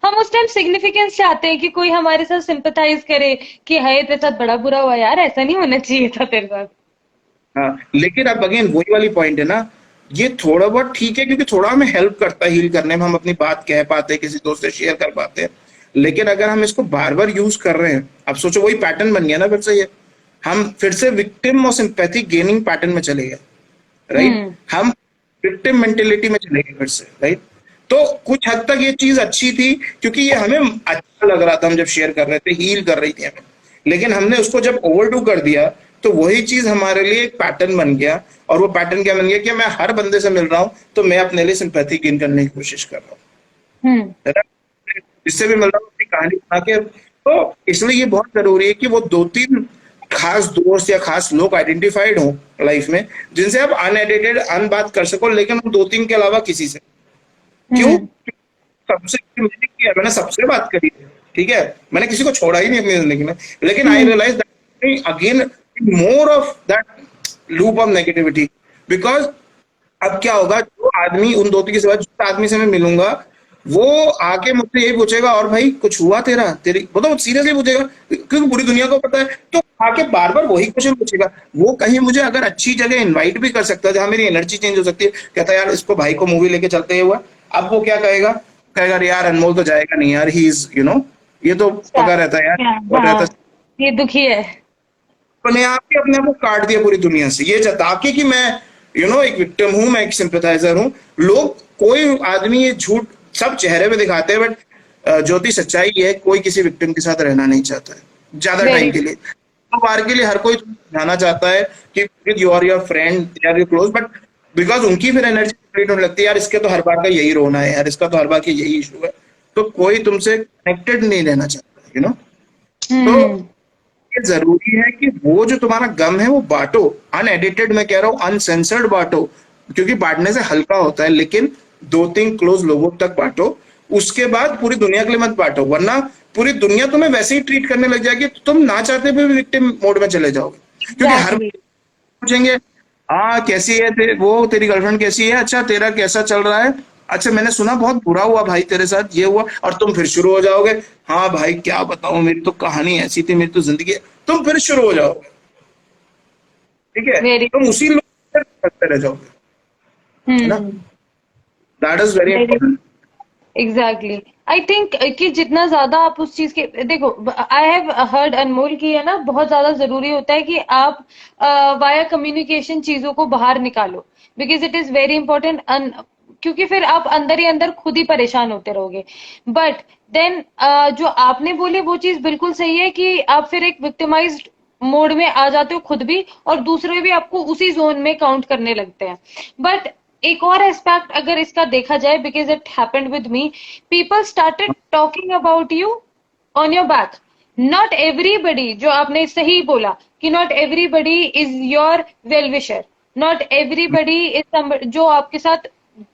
हम उस टाइम सिग्निफिकेंस चाहते हैं कि कोई हमारे साथ सिंपैथाइज करे कि हाय तेरे साथ बड़ा बुरा हुआ यार, ऐसा नहीं होना चाहिए था तेरे साथ। हाँ, लेकिन अब अगेन वही वाली पॉइंट है ना, ये थोड़ा बहुत ठीक है क्योंकि थोड़ा हमें हेल्प करता है हील करने में, हम अपनी बात कह पाते हैं, किसी दोस्त से शेयर कर पाते हैं। लेकिन अगर हम इसको बार बार यूज कर रहे हैं, अब सोचो वही पैटर्न बन गया ना फिर से, ये हम फिर से विक्टिम और सिंपैथी गेनिंग पैटर्न में चले गए, राइट। हम विक्टिम मेंटेलिटी में चले गए फिर से, राइट। तो कुछ हद तक ये चीज अच्छी थी क्योंकि ये हमें अच्छा लग रहा था, हम जब शेयर कर रहे थे, हील कर रही थी हमें। लेकिन हमने उसको जब ओवरडू कर दिया तो वही चीज हमारे लिए एक पैटर्न बन गया। और वो पैटर्न क्या बन गया कि मैं हर बंदे से मिल रहा हूं तो मैं अपने लिए सिंपैथी गेन करने की कोशिश कर रहा हूँ, जिससे भी मिल रहा हूँ अपनी कहानी बना के। तो इसलिए ये बहुत जरूरी है कि वो 2-3 खास दोस्त या खास लोग आइडेंटिफाइड हो लाइफ में, जिनसे आप अनएडिटेड बात कर सको, लेकिन उन 2-3 के अलावा किसी से। क्यों? सबसे मैंने किया, मैंने सबसे बात करी, ठीक है, मैंने किसी को छोड़ा ही नहीं अपनी जिंदगी में। लेकिन I realise that again more of that loop of negativity, because अब क्या होगा, जो आदमी उन 2-3 के सिवा जिस आदमी से मैं मिलूंगा वो आके मुझसे यही पूछेगा, और भाई कुछ हुआ तेरा, तेरी, मतलब सीरियसली पूछेगा क्योंकि पूरी दुनिया को पता है। तो आके बार बार वही क्वेश्चन पूछेगा। वो कहीं मुझे अगर अच्छी जगह इनवाइट भी कर सकता है जहां मेरी एनर्जी चेंज हो सकती है, कहता है यार इसको भाई को मूवी लेके चलते हुआ, अब वो क्या कहेगा, कहेगा यार अनमोल तो जाएगा नहीं यार, ही इज ये तो पका रहता है यार, वो रहता है, ये दुखी है। अपने आप ही अपने आप को काट दिया पूरी दुनिया से, ये जता के कि मैं एक विक्टिम हूं, मैं एक सिंपैथाइजर हूं। लोग, कोई आदमी ये झूठ सब चेहरे पे दिखाते हैं, बट ज्योति सच्चाई है, कोई किसी विक्टिम के साथ रहना नहीं चाहता है ज्यादा टाइम के लिए। तो बार के लिए हर कोई जाना चाहता है कि you are your friend, they are your close, but because उनकी फिर एनर्जी कंप्लीट होने लगती है, यार इसके तो हर बार का यही रोना है, यार इसका तो हर बार की यही इशू है, तो कोई तुमसे कनेक्टेड नहीं रहना चाहता, तो हम्म। ये जरूरी है कि वो जो तुम्हारा गम है वो बांटो, अनएडिटेड, मैं कह रहा हूँ अनसेंसर्ड बांटो, क्योंकि बांटने से हल्का होता है, लेकिन 2-3 क्लोज लोगों तक बांटो। उसके बाद पूरी दुनिया के लिए मत बांटो, वरना पूरी दुनिया तुम्हें वैसे ही ट्रीट करने लग जाएगी, तो तुम ना चाहते हुए भी विक्टिम मोड में चले जाओगे, क्योंकि हर एग्जैक्टली। पूछेंगे, हाँ कैसी है वो तेरी गर्लफ्रेंड कैसी है, अच्छा तेरा कैसा चल रहा है, अच्छा मैंने सुना बहुत बुरा हुआ भाई तेरे साथ ये हुआ, और तुम फिर शुरू हो जाओगे, हाँ भाई क्या बताऊं मेरी तो कहानी ऐसी थी, मेरी तो जिंदगी, तुम फिर शुरू हो जाओगे, ठीक है, वेरी। तुम उसी लोग से करते रह जाओगे, है ना, hmm. That is very very. Important. Exactly. I think कि जितना ज्यादा आप उस चीज के देखो, आई हैव हर्ड अनमोल की है ना, बहुत ज्यादा जरूरी होता है कि आप वाया कम्युनिकेशन चीजों को बाहर निकालो, because it is very important. क्योंकि फिर आप अंदर ही अंदर खुद ही परेशान होते रहोगे। बट देन जो आपने बोले वो चीज बिल्कुल सही है कि आप फिर एक विक्टिमाइज्ड मोड में आ जाते हो खुद भी, और दूसरे भी आपको उसी जोन में काउंट करने लगते हैं। बट एक और एस्पेक्ट अगर इसका देखा जाए, because it happened with me, people started talking about you on your back. Not everybody, जो आपने सही बोला कि not everybody is your well wisher, not everybody is जो आपके साथ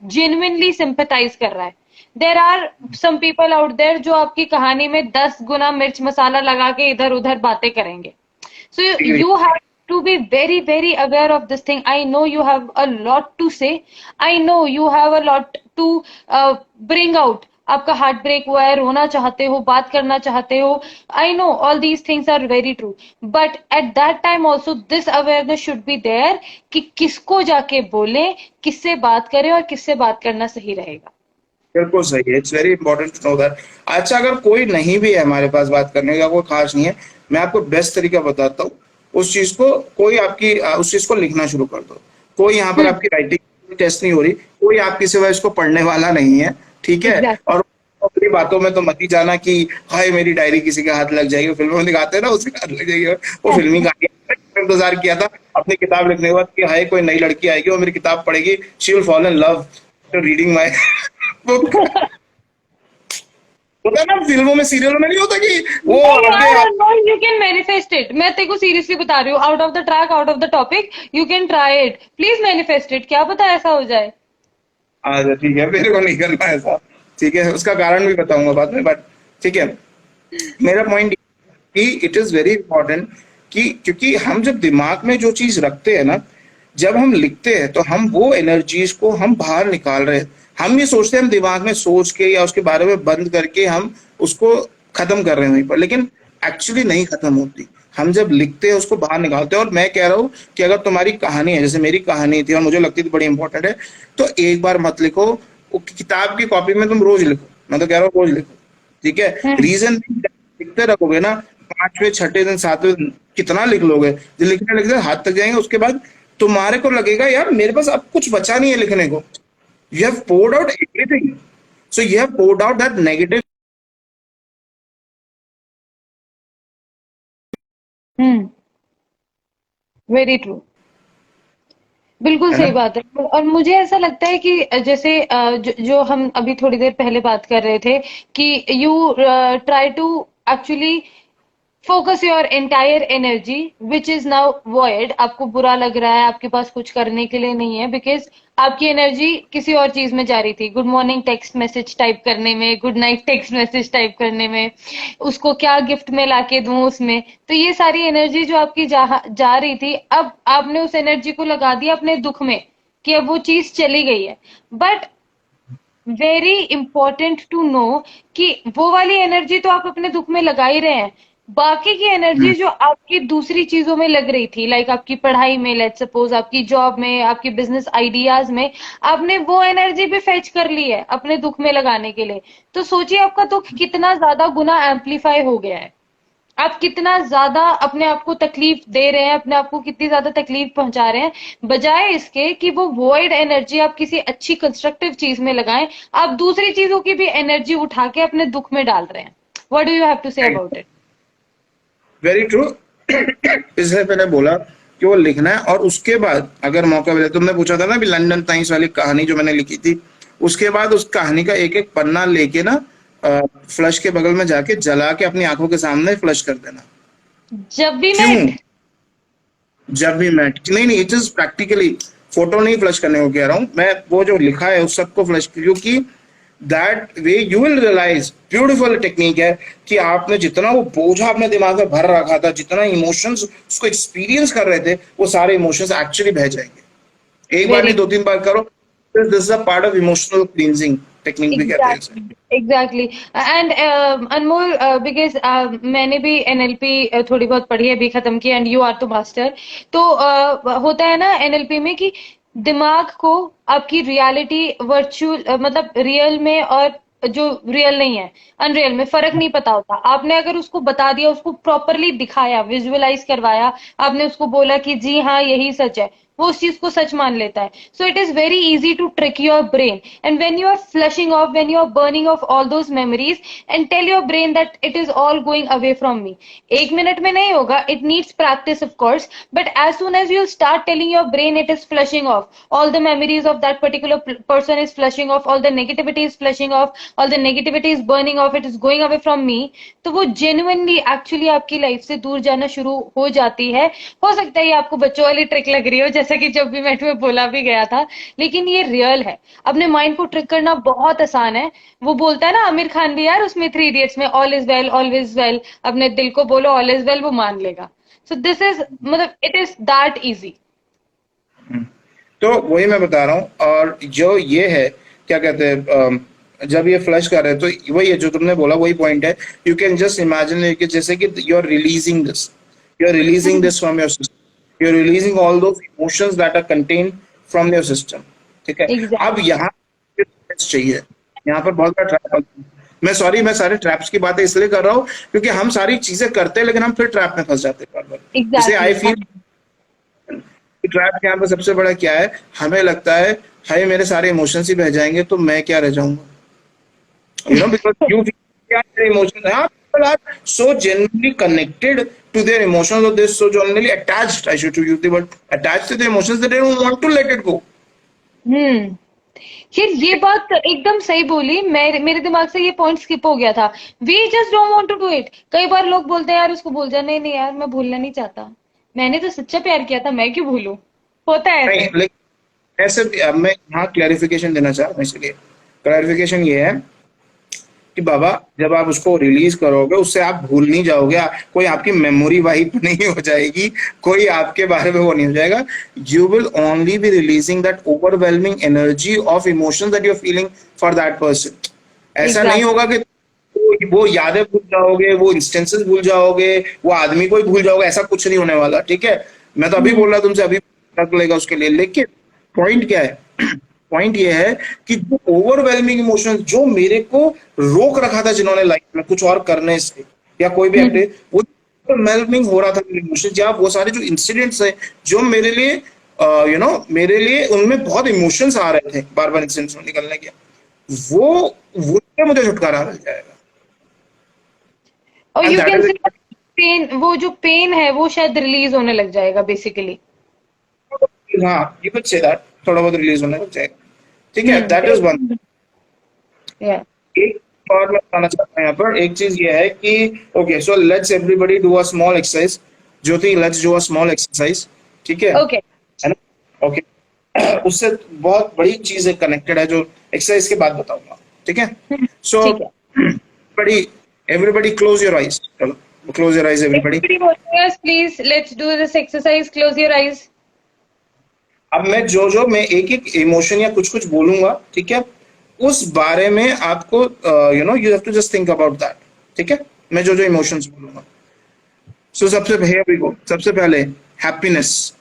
जेन्युइनली सिंपैथाइज कर रहा है। There are some people out there जो आपकी कहानी में 10 गुना मिर्च मसाला लगा के इधर उधर बातें करेंगे। So you have to be very, very aware of this thing. I know you have a lot to say. I know you have a lot to bring out. आपका हार्ट ब्रेक हुआ है, रोना चाहते हो, बात करना चाहते हो। I know all these things are very true, but at that time also this awareness should be there कि किसको जाके बोले, किससे बात करें और किससे बात करना सही रहेगा। बिल्कुल सही है, it's very important to know that. अच्छा अगर कोई नहीं भी है हमारे पास बात करने का, कोई खास नहीं है, मैं आपको बेस्ट तरीका बताता हूँ उस चीज को, कोई आपकी उस चीज को लिखना शुरू कर दो। कोई यहाँ पर हम्म। आपकी राइटिंग टेस्ट नहीं हो रही, कोई आपके सिवा इसको पढ़ने वाला नहीं है, ठीक है, एग्जैक्टली। और अपनी बातों में तो मत ही जाना कि हाय मेरी डायरी किसी के हाथ लग जाएगी, फिल्मों में दिखाते हैं ना उसके हाथ लग जाएगी, वो फिल्मी कहानी है। मैंने इंतजार किया था अपनी किताब लिखने के बाद कि हाय कोई नई लड़की आएगी और मेरी किताब पढ़ेगी, she will fall in love reading my book. होता है ना फिल्मों में सीरियलों में, नहीं होता कि वो No आगे यार, no, you can manifest it. मैं तेरे को सीरियसली बता रही हूँ, out of the track, out of the topic, you can try it, please manifest it. क्या पता ऐसा हो जाए। अच्छा ठीक है, मेरे को नहीं करना ऐसा, ठीक है, उसका कारण भी बताऊंगा बाद में, बट ठीक है, मेरा पॉइंट कि इट इज वेरी इंपॉर्टेंट कि क्योंकि हम जब दिमाग में जो चीज रखते हैं ना, जब हम लिखते हैं तो हम वो एनर्जीज को हम बाहर निकाल रहे हैं। हम ये सोचते हैं हम दिमाग में सोच के या उसके बारे में बंद करके हम उसको खत्म कर रहे हैं वहीं पर, लेकिन एक्चुअली नहीं खत्म होती। हम जब लिखते हैं उसको बाहर निकालते हैं, और मैं कह रहा हूँ कि अगर तुम्हारी कहानी है, जैसे मेरी कहानी थी और मुझे लगती थी बड़ी इंपॉर्टेंट है, तो एक बार मत लिखो, वो किताब की कॉपी में तुम रोज लिखो, मैं तो कह रहा हूँ रोज लिखो, ठीक है। हम्म। रीजन लिखते रखोगे ना, 5वें 6ठे दिन 7वें दिन कितना लिख लोगे, जो लिखने लिखते हाथ तक जाएंगे, उसके बाद तुम्हारे को लगेगा यार मेरे पास अब कुछ बचा नहीं है लिखने को। You have poured out everything, so you have poured out that negative. Hmm. Very true. बिल्कुल है सही ना। बात है। और मुझे ऐसा लगता है कि जैसे जो हम अभी थोड़ी देर पहले बात कर रहे थे कि you try to actually focus your entire energy which is now void. आपको बुरा लग रहा है, आपके पास कुछ करने के लिए नहीं है, बिकॉज आपकी एनर्जी किसी और चीज में जा रही थी, good morning text message type करने में, good night text message type करने में, उसको क्या गिफ्ट में लाके दूं उसमें। तो ये सारी एनर्जी जो आपकी जा रही थी, अब आपने उस एनर्जी को लगा दिया अपने दुख में, कि अब वो चीज चली गई है। But very important to know कि वो वाली एनर्जी तो आप अपने दुख में लगा ही रहे हैं, बाकी की एनर्जी जो आपकी दूसरी चीजों में लग रही थी, लाइक आपकी पढ़ाई में, लेट्स सपोज आपकी जॉब में, आपकी बिजनेस आइडियाज में, आपने वो एनर्जी भी फेच कर ली है अपने दुख में लगाने के लिए। तो सोचिए आपका दुख कितना ज्यादा गुना एम्पलीफाई हो गया है। आप कितना ज्यादा अपने आप को तकलीफ दे रहे हैं, अपने आप को कितनी ज्यादा तकलीफ पहुंचा रहे हैं, बजाय इसके कि वो वॉइड एनर्जी आप किसी अच्छी कंस्ट्रक्टिव चीज में लगाएं, आप दूसरी चीजों की भी एनर्जी उठा के अपने दुख में डाल रहे हैं। What do you have to say about it? Very true. इसलिए मैंने बोला कि वो लिखना है, और उसके बाद अगर मौका मिले, तुमने पूछा था ना भी लंदन टाइम्स वाली कहानी जो मैंने लिखी थी, उसके बाद उस कहानी का एक एक पन्ना लेके ना फ्लश के बगल में जाके जला के अपनी आंखों के सामने फ्लश कर देना। जब भी क्यों? मैं जब भी मैं नहीं नहीं, इट इज प्रैक्टिकली, फोटो नहीं फ्लश करने को कह रहा हूं मैं, वो जो लिखा है उस सबको फ्लश, क्योंकि that way you will realize, beautiful technique है कि आपने जितना वो बोझा अपने दिमाग में भर रखा था, जितना इमोशंस उसको एक्सपीरियंस कर रहे थे, वो सारे इमोशंस एक्चुअली बह जाएंगे। एक बार वेरी नहीं, 2-3 बार करो। This is a part of emotional cleansing technique भी कहते हैं इसे। Exactly exactly and Anmol because मैंने भी एनएलपी थोड़ी बहुत पढ़ी है, अभी खत्म की, एंड यू आर तो मास्टर। तो होता है ना एनएलपी में कि दिमाग को आपकी रियलिटी वर्चुअल मतलब रियल में और जो रियल नहीं है अनरियल में फर्क नहीं पता होता। आपने अगर उसको बता दिया, उसको प्रॉपरली दिखाया, विजुअलाइज करवाया, आपने उसको बोला कि जी हाँ यही सच है, वो उस चीज को सच मान लेता है। So it is very easy to trick your brain, and when you are flushing off, when you are burning off all those memories and tell your brain that it is all going away from me. 1 minute में नहीं होगा, it needs practice of course, but as soon as you start telling your brain it is flushing off all the memories of that particular person, is flushing off all the negativity, is flushing off all the negativity, is burning off, it is going away from me, तो वो genuinely actually आपकी life से दूर जाना शुरू हो जाती है। हो सकता है ये आपको बच्चों वाली ट्रिक लग रही हो, जैसा कि जब भी मैं तुम्हें बोला भी गया था, लेकिन ये रियल है। अपने माइंड को ट्रिक करना बहुत आसान है। वो बोलता है ना आमिर खान भी यार उसमें 3 इडियट्स में, all is well always well, अपने दिल को बोलो ऑल इज वेल, वो मान लेगा। सो दिस इज मतलब इट इज दैट इजी। तो वही मैं बता रहा हूँ। और जो ये है, क्या कहते हैं, जब ये फ्लश कर रहे हैं तो वही है जो तुमने बोला, वही पॉइंट है। यू कैन जस्ट इमेजिन कि जैसे कि you are releasing this from your system, you are releasing all those emotions that are contained from your system. ठीक है। अब एग्जैक्टली यहाँ चाहिए, यहाँ पर बहुत बड़ा ट्रैप। मैं सारे ट्रैप्स की बातें इसलिए कर रहा हूँ क्योंकि हम सारी चीजें करते हैं लेकिन हम फिर ट्रैप में फंस जाते हैं बार बार। जैसे आई एग्जैक्टली फील ट्रैप यहाँ पर सबसे बड़ा क्या है, हमें लगता है हाय मेरे सारे इमोशंस ही बह जाएंगे तो मैं क्या रह जाऊंगा, because you feel their emotions. Yeah, people are so genuinely connected to their emotions, or they're so genuinely attached. I should use the word attached to their emotions that they don't want to let it go. हम्म। यार ये बात एकदम सही बोली, मैं मेरे दिमाग से ये पॉइंट स्किप हो गया था। We just don't want to do it. कई बार लोग बोलते हैं यार उसको भूल जा, नहीं नहीं यार मैं भूलना नहीं चाहता, मैंने तो सच्चा प्यार किया था, मैं क्यों भूलूं। होता है नहीं, ऐसे। लेकिन ऐसे अब मैं यहाँ क्लैरिफिकेशन देना चाह रहा हूँ, इसलिए क्लैरिफिकेशन ये है कि बाबा जब आप उसको रिलीज करोगे उससे आप भूल नहीं जाओगे, कोई आपकी मेमोरी वाइप नहीं हो जाएगी, कोई आपके बारे में वो नहीं हो जाएगा। You will only be releasing that overwhelming energy of emotions that you are feeling for that person. ऐसा नहीं एग्जैक्टली होगा कि वो यादें भूल जाओगे, वो इंस्टेंसेस भूल जाओगे, वो आदमी को ही भूल जाओगे, ऐसा कुछ नहीं होने वाला। ठीक है। मैं तो अभी बोल रहा तुमसे, अभी रख लेगा उसके लिए, लेकिन पॉइंट क्या है, पॉइंट ये है कि जो ओवरवेलमिंग इमोशंस जो मेरे को रोक रखा था जिन्होंने लाइफ में कुछ और करने से या कोई भी हम्म एक्टिव, वो ओवरवेलमिंग हो रहा था मेरे इमोशंस, या वो सारे जो इंसिडेंट्स हैं जो मेरे लिए मेरे लिए उनमें बहुत इमोशंस आ रहे थे बार बार इंसिडेंट्स निकलने के, वो वो मुझे छुटकारा मिल जाएगा। और and you that can is, से पेन, वो जो पेन है वो शायद रिलीज होने लग जाएगा बेसिकली। हाँ, यू कुड से दैट, थोड़ा बहुत रिलीज होने लग जाएगा। ठीक है, दैट इज वन। या एक और मैं बताना चाहता हूँ यहाँ पर, एक चीज ये है कि okay, so let's everybody do a small exercise. Jyoti, let's do a small exercise. ठीक ओके है ना? ओके। उससे बहुत बड़ी चीज कनेक्टेड है जो एक्सरसाइज के बाद बताऊंगा। ठीक है। सो ठीक है। बड़ी, एवरीबॉडी क्लोज योर आइज। चलो close your eyes everybody. Everybody watching us, please let's do this exercise. Close your eyes. अब मैं जो मैं एक एक इमोशन या कुछ कुछ बोलूंगा, ठीक है, उस बारे में आपको you have to just think about that. ठीक है। मैं जो इमोशंस बोलूंगा, सो सबसे here we go। सबसे पहले happiness,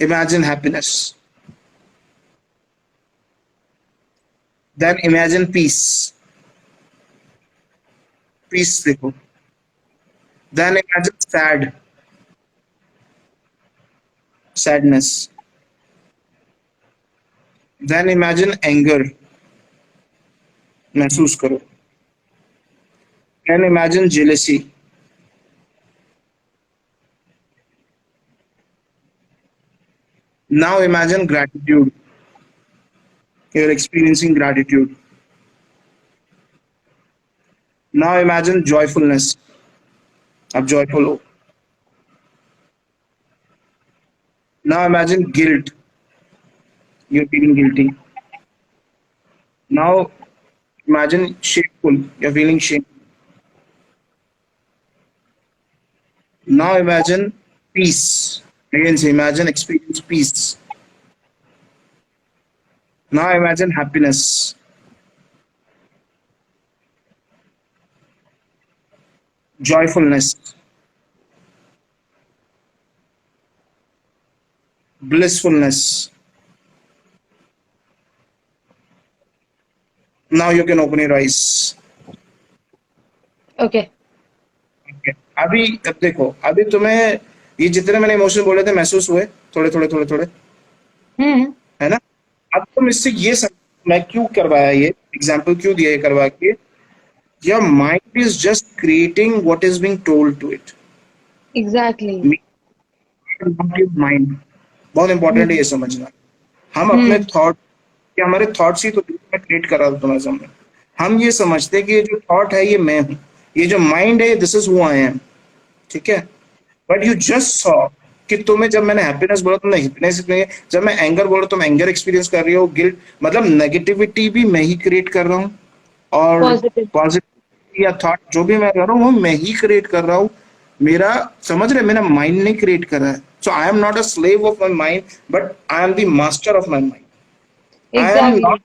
imagine happiness. Then imagine peace, peace देखो। Then imagine sad, sadness. Then imagine anger, महसूस करो। Then imagine jealousy. Now imagine gratitude, you're experiencing gratitude. Now imagine joyfulness, अब जॉयफुल हो. Now imagine guilt, you feeling guilty. Now imagine shameful, you're feeling shame. Now imagine peace. Again, say imagine experience peace. Now imagine happiness, joyfulness, blissfulness. Now you can open your eyes. Okay. Okay. अभी अब देखो, अभी तुम्हें ये जितने मैंने emotion बोले थे महसूस हुए, थोड़े थोड़े थोड़े थोड़े, हम्म. है ना? अब तुम इससे ये मैं क्यों करवाया, ये एग्जाम्पल क्यों दिया ये करवा के, your mind is just creating what is being told to it. Exactly. Not your mind. बहुत इंपॉर्टेंट है ये समझना. हम अपने थॉट, कि हमारे थॉट्स ही तो मैं क्रिएट कर रहा हूँ तुम्हारे सामने. हम ये समझते हैं कि ये जो थॉट है ये मैं हूँ, ये जो माइंड है this is who I am. ठीक है, बट यू जस्ट सॉ कि तुम्हें जब मैंने हैप्पीनेस बोला तुमने हैप्पीनेस, जब मैं एंगर बोला तुम एंगर एक्सपीरियंस कर रही हो, गिल्ट मतलब नेगेटिविटी भी मैं ही क्रिएट कर रहा हूँ, और Positive. पॉजिटिव या थॉट जो भी मैं कर रहा हूँ वो मैं ही क्रिएट कर रहा हूँ. मेरा समझ रहे, मेरा माइंड नहीं क्रिएट कर रहा है. So I am not a slave of my mind, but I am the master of my mind. I am Exactly. not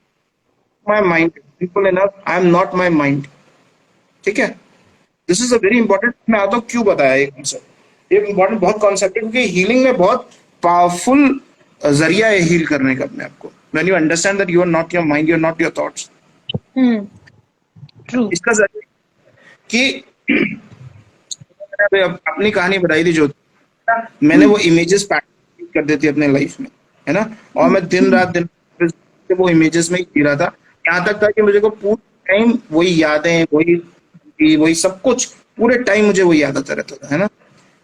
my mind. Simple enough. I am not my mind. ठीक है. This is a very important. मैं आता हूँ क्यों बताया ये concept. ये important बहुत कॉन्सेप्ट है क्योंकि हीलिंग में बहुत पावरफुल जरिया है हील करने का अपने आप को. When you understand that you are not your mind, you are not your thoughts. True. इसका जरिया कि मैंने अभी अपनी कहानी बताई थी जो मैंने वो इमेजेस पैटर्न कर देती अपने लाइफ में, है ना, और मैं दिन रात वो इमेजेस में ही जी रहा था. यहाँ तक था कि मुझे को पूरे टाइम वही यादें, वही सब कुछ पूरे टाइम मुझे वही याद आता रहता था, है ना.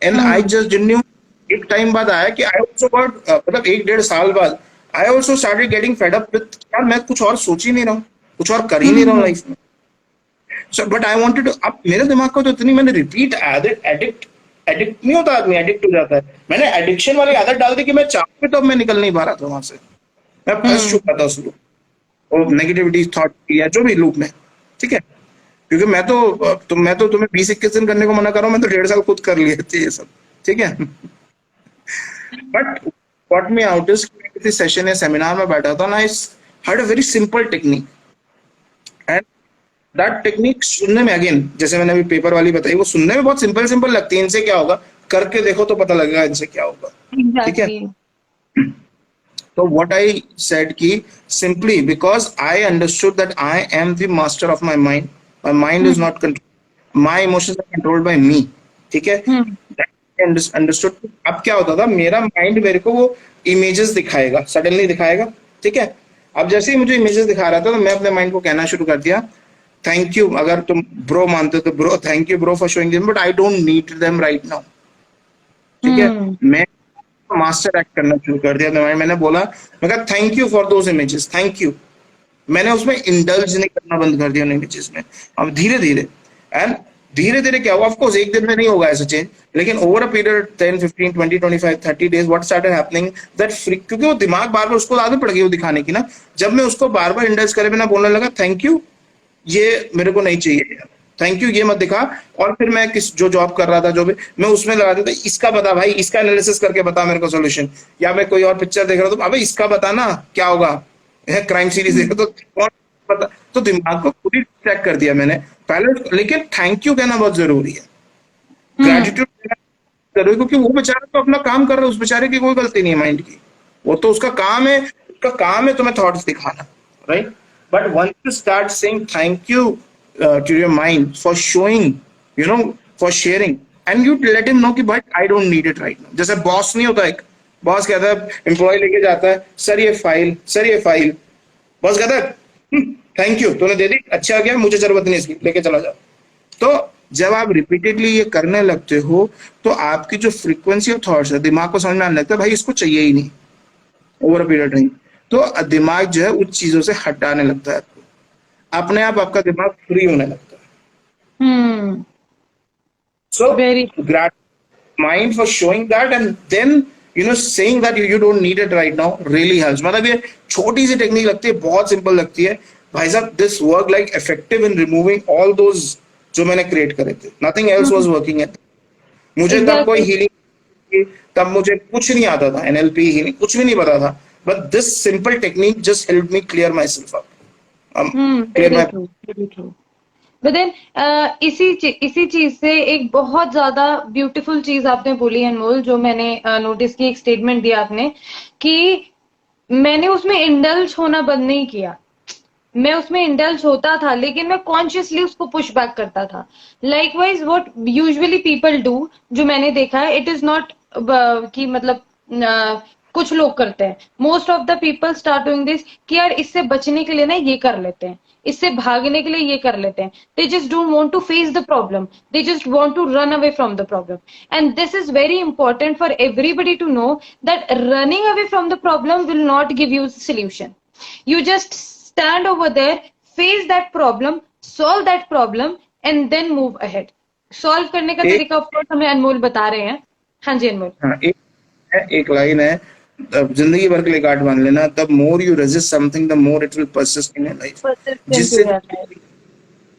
And I just didn't knew. एक टाइम बाद आया कि आई आल्सो गॉट, मतलब 1-1.5 साल बाद I also started getting fed up with, यार मैं कुछ और सोच ही नहीं रहा हूँ, कुछ और कर ही नहीं रहा हूँ लाइफ में. So but I wanted to, अब मेरे दिमाग को तो इतनी मैंने रिपीट एडिक्ट एडिक्ट नहीं होता आदमी, एडिक्ट हो जाता है. मैंने एडिक्शन वाली आदत डाल दी कि मैं चाह पे तो अब मैं निकल नहीं पा रहा था वहां से. मैं फंस चुका था उस लूप और नेगेटिविटी थॉट या जो भी लूप में. ठीक है, क्योंकि मैं तो तुम्हें 20-21 दिन करने को मना कर रहा हूँ, मैं तो 1.5 साल खुद कर लिए थे ये सब. ठीक है. But what me out is, किसी सेशन या सेमिनार में बैठा था ना, आई had a very simple technique. And that technique सुनने में, अगेन जैसे मैंने अभी पेपर वाली बताई, वो सुनने में बहुत सिंपल सिंपल लगती है. इनसे क्या होगा, करके देखो तो पता लगेगा इनसे क्या होगा. ठीक है. Exactly. So what I said ki simply because I understood that I am the master of my mind. My mind is not controlled. My emotions are controlled by me. ठीक है. That I understood. अब क्या होता था, मेरा mind मेरे को वो इमेजेस दिखाएगा, सडनली दिखाएगा. ठीक है. अब जैसे ही मुझे इमेजेस दिखा रहा था तो मैं अपने माइंड को कहना शुरू कर दिया, थैंक यू. अगर तुम ब्रो मानते हो तो bro, thank you bro for showing them, but I don't need them right now. ठीक है. मैं मास्टर एक्ट करना शुरू कर दिया. मैंने बोला, मैं कहा thank you for those images, thank you. मैंने उसमें इंडल्ज नहीं करना बंद कर दिया उन इमेजेस में. अब धीरे धीरे एंड धीरे धीरे क्या हुआ, ऑफ कोर्स एक दिन में नहीं होगा ऐसा चेंज, लेकिन over a period 10, 15, 20, 25, 30 days what started happening that क्योंकि वो दिमाग बार बार उसको आदत पड़ गई वो दिखाने की ना. जब मैं उसको बार बार इंडल्ज करे बिना बोलने लगा थैंक यू, ये मेरे को नहीं चाहिए, थैंक यू ये मत दिखा. और फिर मैं जो जॉब कर रहा था जो भी मैं उसमें लगा देता, इसका बता भाई, इसका एनालिसिस करके बता मेरे को सोल्यूशन. या मैं कोई और पिक्चर देख रहा हूँ तो अबे इसका बता ना क्या होगा, क्राइम सीरीज देख रहा तो पता. तो दिमाग को पूरी ट्रैक कर दिया मैंने पहले. लेकिन थैंक यू कहना बहुत जरूरी है, ग्रेटिट्यूड जरूरी, क्योंकि वो बेचारा तो अपना काम कर रहा है, उस बेचारे की कोई गलती नहीं है माइंड की. वो तो उसका काम है, तुम्हें थॉट्स दिखाना, right. But once you start saying thank you to your mind for showing, for sharing, and you let him know कि भाई I don't need it right now. जैसे बॉस नहीं होता, एक बॉस कहता है एम्प्लॉय लेके जाता है, सर ये फाइल, बॉस कहता है थैंक यू तूने दे दी, अच्छा गया, मुझे जरूरत नहीं इसकी, लेके चला जाओ. तो जब आप रिपीटेडली ये करने लगते हो तो आपकी जो फ्रीक्वेंसी ऑफ थॉट्स है, दिमाग को समझ में आने लगता है भाई इसको चाहिए ही नहीं ओवर अ पीरियड नहीं. तो दिमाग जो है उस चीजों से हटाने लगता है, अपने आप आपका दिमाग फ्री होने लगता है. Hmm. So Very. grat mind for showing that, and then saying that you don't need it right now really helps. मतलब ये छोटी सी टेक्निक लगती है, बहुत सिंपल लगती है भाई साहब. This work like effective in removing all those जो मैंने क्रिएट करे थे. Nothing else was Hmm. Working है. मुझे तब कोई Exactly. हीलिंग, तब मुझे कुछ नहीं आता था, एनएलपी हीलिंग कुछ भी नहीं पता था. But this simple technique just help me clear myself up, clear Very my. true. Very true. But then इसी चीज से एक बहुत ज्यादा ब्यूटीफुल चीज आपने बोली अनमोल, जो मैंने नोटिस की, एक स्टेटमेंट दिया आपने कि मैंने उसमें इंडल्ज होना बंद नहीं किया. मैं उसमें इंडल्ज होता था लेकिन मैं कॉन्शियसली उसको पुश बैक करता था. Likewise what usually people do, जो मैंने देखा है, इट इज नॉट कि मतलब कुछ लोग करते हैं. Most of the people start doing this कि यार इससे बचने के लिए ना ये कर लेते हैं, इससे भागने के लिए ये कर लेते हैं. They just don't want to face the problem, they just want to run away from the problem. And this is very important for everybody to know that running away from the problem will not give you solution. You just stand over there, face that problem, solve that problem, and then move ahead. Solve करने का एक तरीका of course हमें अनमोल बता रहे हैं. हाँ जी अनमोल. हाँ, एक लाइन है, जिंदगी भर के लिए गांठ बांध लेना. The more you resist something the more it will persist in your life. Persistent to जिससे that life.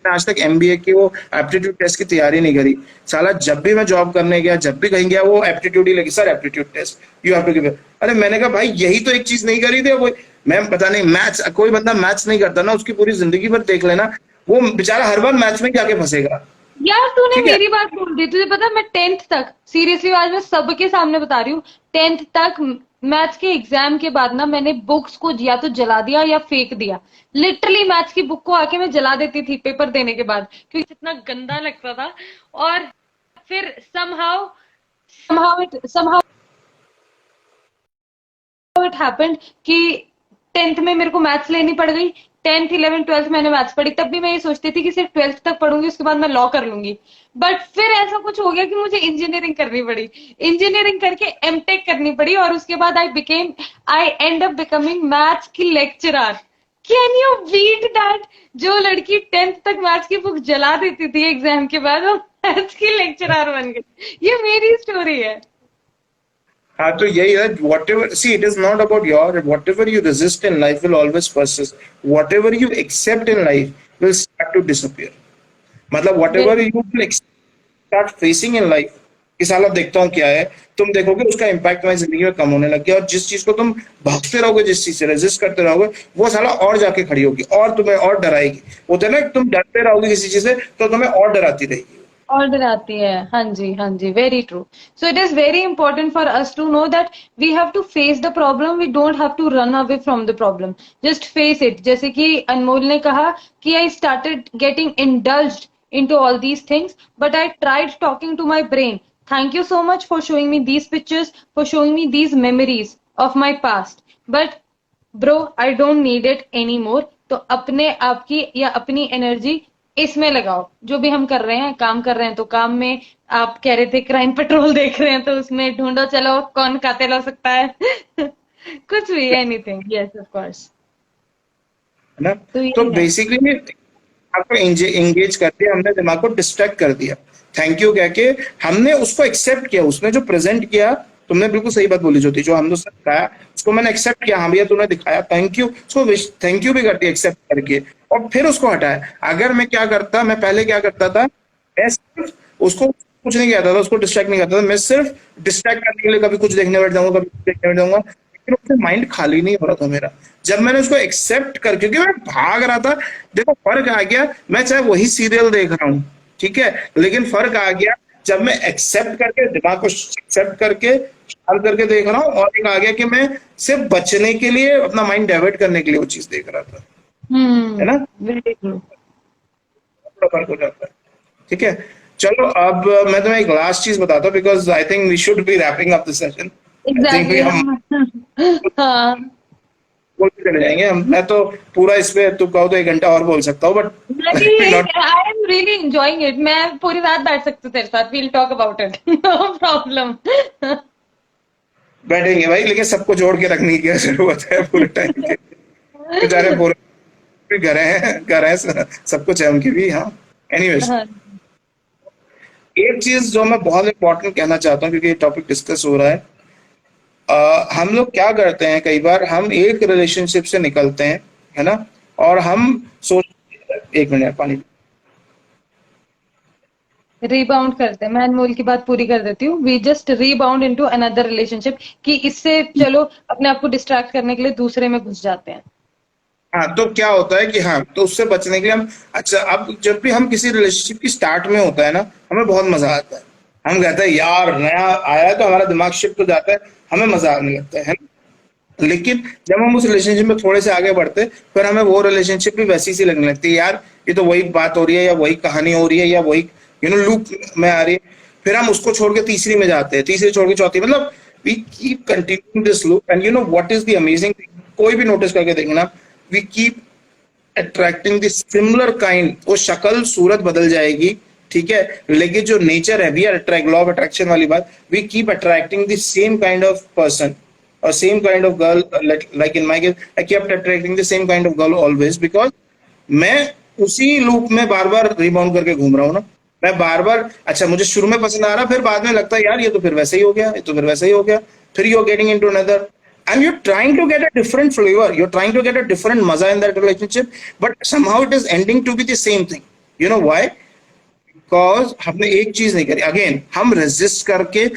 मैंने आज तक एमबीए की वो एप्टीट्यूड टेस्ट की तैयारी नहीं करी. साला जब भी मैं जॉब करने गया, जब भी कहीं गया, वो एप्टीट्यूड ही लगी. Sir aptitude test you have to give. अरे मैंने कहा भाई यही तो एक चीज नहीं करी थी. वो मैं पता नहीं, मैथ्स कोई बंदा मैथ्स नहीं करता ना, उसकी पूरी जिंदगी भर देख लेना, वो बेचारा हर बार मैथ्स में जाके फंसेगा. यार तूने ठीक है. मेरी बात बोल दी. तुझे पता है मैं 10th तक, सीरियसली आज मैं सबके सामने बता रही हूँ, 10th तक मैथ्स के एग्जाम के बाद ना मैंने बुक्स को या तो जला दिया या फेंक दिया. लिटरली मैथ्स की बुक को आके मैं जला देती थी पेपर देने के बाद, क्योंकि इतना गंदा लगता था. और फिर somehow इट हैपेंड कि 10th में मेरे को मैथ्स लेनी पड़ गई. 10th 11th 12th मैंने मैथ्स पढ़ी. तब भी मैं ये सोचती थी कि सिर्फ 12th तक पढ़ूंगी, उसके बाद मैं लॉ कर लूंगी. बट फिर ऐसा कुछ हो गया कि मुझे इंजीनियरिंग करनी पड़ी. इंजीनियरिंग करके एमटेक करनी पड़ी, और उसके बाद I end up becoming maths की lecturer. Can you beat that? जो लड़की 10th तक मैथ्स की बुक जला देती थी एग्जाम के बाद, वो मैथ्स की लेक्चरर बन गई. ये मेरी स्टोरी है. हाँ तो यही है. Whatever, see it is not about your, whatever you resist in life will always persist. Whatever you accept in life will start to disappear. मतलब whatever you will start facing in life, कि साला देखता हूँ क्या है, तुम देखोगे उसका इम्पैक्ट तुम्हारी जिंदगी में कम होने लग गया. और जिस चीज को तुम भागते रहोगे, जिस चीज से रेजिस्ट करते रहोगे, वो साला और जाके खड़ी होगी और तुम्हें और डराएगी. होता है ना, तुम डरते रहोगे किसी चीज से तो तुम्हें और डराती रहेगी. ऑर्डर आती है. हाँ जी, हाँ जी, very true. So it is very important for us to know that we have to face the problem, we don't have to run away from the problem, just face it. जैसे कि अनमोल ने कहा कि I started getting indulged into all these things, but I tried talking to my brain. Thank you so much for showing me these pictures, for showing me these memories of my past. But bro, I don't need it anymore. तो अपने आप की या अपनी energy इसमें लगाओ. जो भी हम कर रहे हैं, काम कर रहे हैं तो काम में. आप कह रहे थे क्राइम पेट्रोल देख रहे हैं तो उसमें ढूंढो, चलो कौन कातिल हो सकता है. कुछ भी, एनीथिंग. Yes of course. है ना. तो तो ये है. बेसिकली आपको एंगेज कर दिया हमने, दिमाग को डिस्ट्रैक्ट कर दिया. थैंक यू कह के हमने उसको एक्सेप्ट किया. उसने जो प्रेजेंट किया, तुमने बिल्कुल सही बात बोली ज्योति, जो हमने उसने दिखाया उसको मैंने एक्सेप्ट किया. हाँ भैया तूने दिखाया, थैंक यू. उसको थैंक यू भी कर दिया एक्सेप्ट करके, और फिर उसको हटाया. अगर मैं क्या करता, मैं पहले क्या करता था, मैं सिर्फ उसको कुछ नहीं कहता था, उसको डिस्ट्रैक्ट नहीं करता था. मैं सिर्फ डिस्ट्रैक्ट करने के लिए कभी कुछ देखने बैठ जाऊंगा, कभी कुछ देखने बैठ जाऊंगा, लेकिन उससे माइंड खाली नहीं हो रहा था मेरा. जब मैंने उसको एक्सेप्ट कर, क्योंकि मैं भाग रहा था, देखो फर्क आ गया. मैं चाहे वही सीरियल देख रहा हूँ, ठीक है, लेकिन फर्क आ गया जब मैं एक्सेप्ट करके, दिमाग को एक्सेप्ट करके, शांत करके देख रहा हूँ. और एक आ गया कि मैं सिर्फ बचने के लिए, अपना माइंड डाइवर्ट करने के लिए वो चीज देख रहा था. है ना, वेरी ट्रू. थोड़ा फर्क हो जाता है. ठीक है, चलो अब मैं तुम्हें एक लास्ट चीज बताता हूँ, because I think we should be wrapping up the session. I think exactly. हम हाँ. बोलते चले जाएंगे हम. मैं तो पूरा इस पे तुम कहो तो 1 घंटा और बोल सकता हूँ, but I am really enjoying it. मैं पूरी रात बैठ सकती हूँ तेरे साथ. We'll talk about it. No problem. बैठेंगे भाई, लेकिन सबको जोड़ के रखने की क्या जरूरत है पूरे टाइम के. बेचारे पूरे घर है, सबकुछ है उनकी भी. हाँ, एनीवेज, एक चीज जो मैं बहुत इंपॉर्टेंट कहना चाहता हूँ, क्योंकि ये टॉपिक डिस्कस हो रहा है। हम लोग क्या करते हैं, कई बार हम एक रिलेशनशिप से निकलते हैं, है ना, और हम सोच, एक मिनट पानी, रीबाउंड करते हैं। मैं अनमोल की बात पूरी कर देती हूँ। We just rebound into another relationship कि इससे चलो अपने आप को डिस्ट्रैक्ट करने के लिए दूसरे में घुस जाते हैं। हाँ, तो क्या होता है कि हाँ, तो उससे बचने के लिए हम, अच्छा, अब जब भी हम किसी रिलेशनशिप की स्टार्ट में होता है ना, हमें बहुत मजा आता है। हम कहते हैं यार नया आया है, तो हमारा दिमाग शिफ्ट हो जाता है, हमें मजा आने लगता है ना? लेकिन जब हम उस रिलेशनशिप में थोड़े से आगे बढ़ते, फिर हमें वो रिलेशनशिप भी वैसी सी लगने लगती है, यार ये तो वही बात हो रही है, या वही कहानी हो रही है, या वही लूप में आ रही है। फिर हम उसको छोड़ के तीसरी में जाते हैं, तीसरी छोड़ के चौथी, मतलब we keep continuing this loop. And what is the amazing thing, कोई भी नोटिस करके देखना, we keep attracting the similar kind, वो शक्ल सूरत बदल जाएगी, ठीक है, लेकिन जो नेचर है, we are attract, law of attraction वाली बात, we keep attracting the same kind of person or same kind of girl, like in my case I kept attracting the same kind of girl always, because मैं उसी loop में बार बार rebound करके घूम रहा हूँ ना। मैं बार बार, अच्छा मुझे शुरू में पसंद आ रहा, फिर बाद में लगता है यार ये तो फिर वैसे ही हो गया, ये तो फिर वैसे ही हो गया, फिर you are getting into another, and you're trying to get a different flavor, you're trying to get a different maza in that relationship, but somehow it is ending to be the same thing. You know why? Because हमने एक चीज नहीं करी, again हम resist करके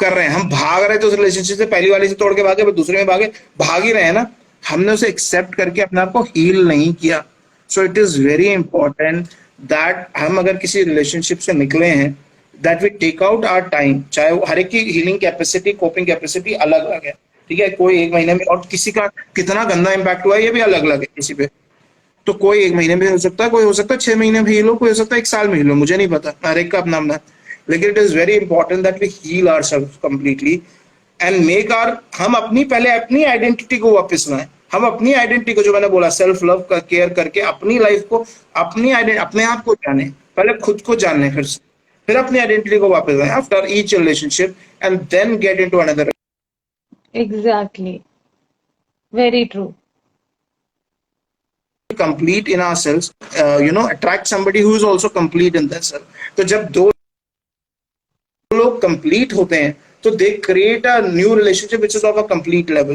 कर रहे हैं, हम भाग रहे थे उस रिलेशनशिप से, पहली वाली से तोड़ के भागे, फिर दूसरे में भागे, भाग ही रहे हैं ना, हमने उसे एक्सेप्ट करके अपने आप को हील नहीं किया। So it is very important that हम अगर किसी रिलेशनशिप से निकले हैं, that we take out our time, चाहे हर एक की हीलिंग कैपेसिटी, कोपिंग कैपेसिटी अलग अलग है, ठीक है, कोई एक महीने में, और किसी का कितना गंदा इम्पैक्ट हुआ है ये भी अलग अलग है किसी पे। तो कोई एक महीने में हो सकता है, कोई हो सकता है 6 महीने में हील हो, कोई हो सकता है 1 साल में हील हो, मुझे नहीं पता, हर एक का अपना अपना। लेकिन it is very important that we heal ourselves completely and make our, हम अपनी पहले अपनी आइडेंटिटी को वापस लाएं, हम अपनी आइडेंटिटी को, जो मैंने बोला, सेल्फ लव का केयर करके अपनी लाइफ को, अपने आप को जाने, पहले खुद को जानने, फिर अपनी आइडेंटिटी को वापस लाएं after each relationship, and then get into another. Exactly, very true. complete in ourselves, attract somebody who is also complete in themselves. तो जब दो लोग कंप्लीट होते हैं, तो they create a new relationship which is of a complete level.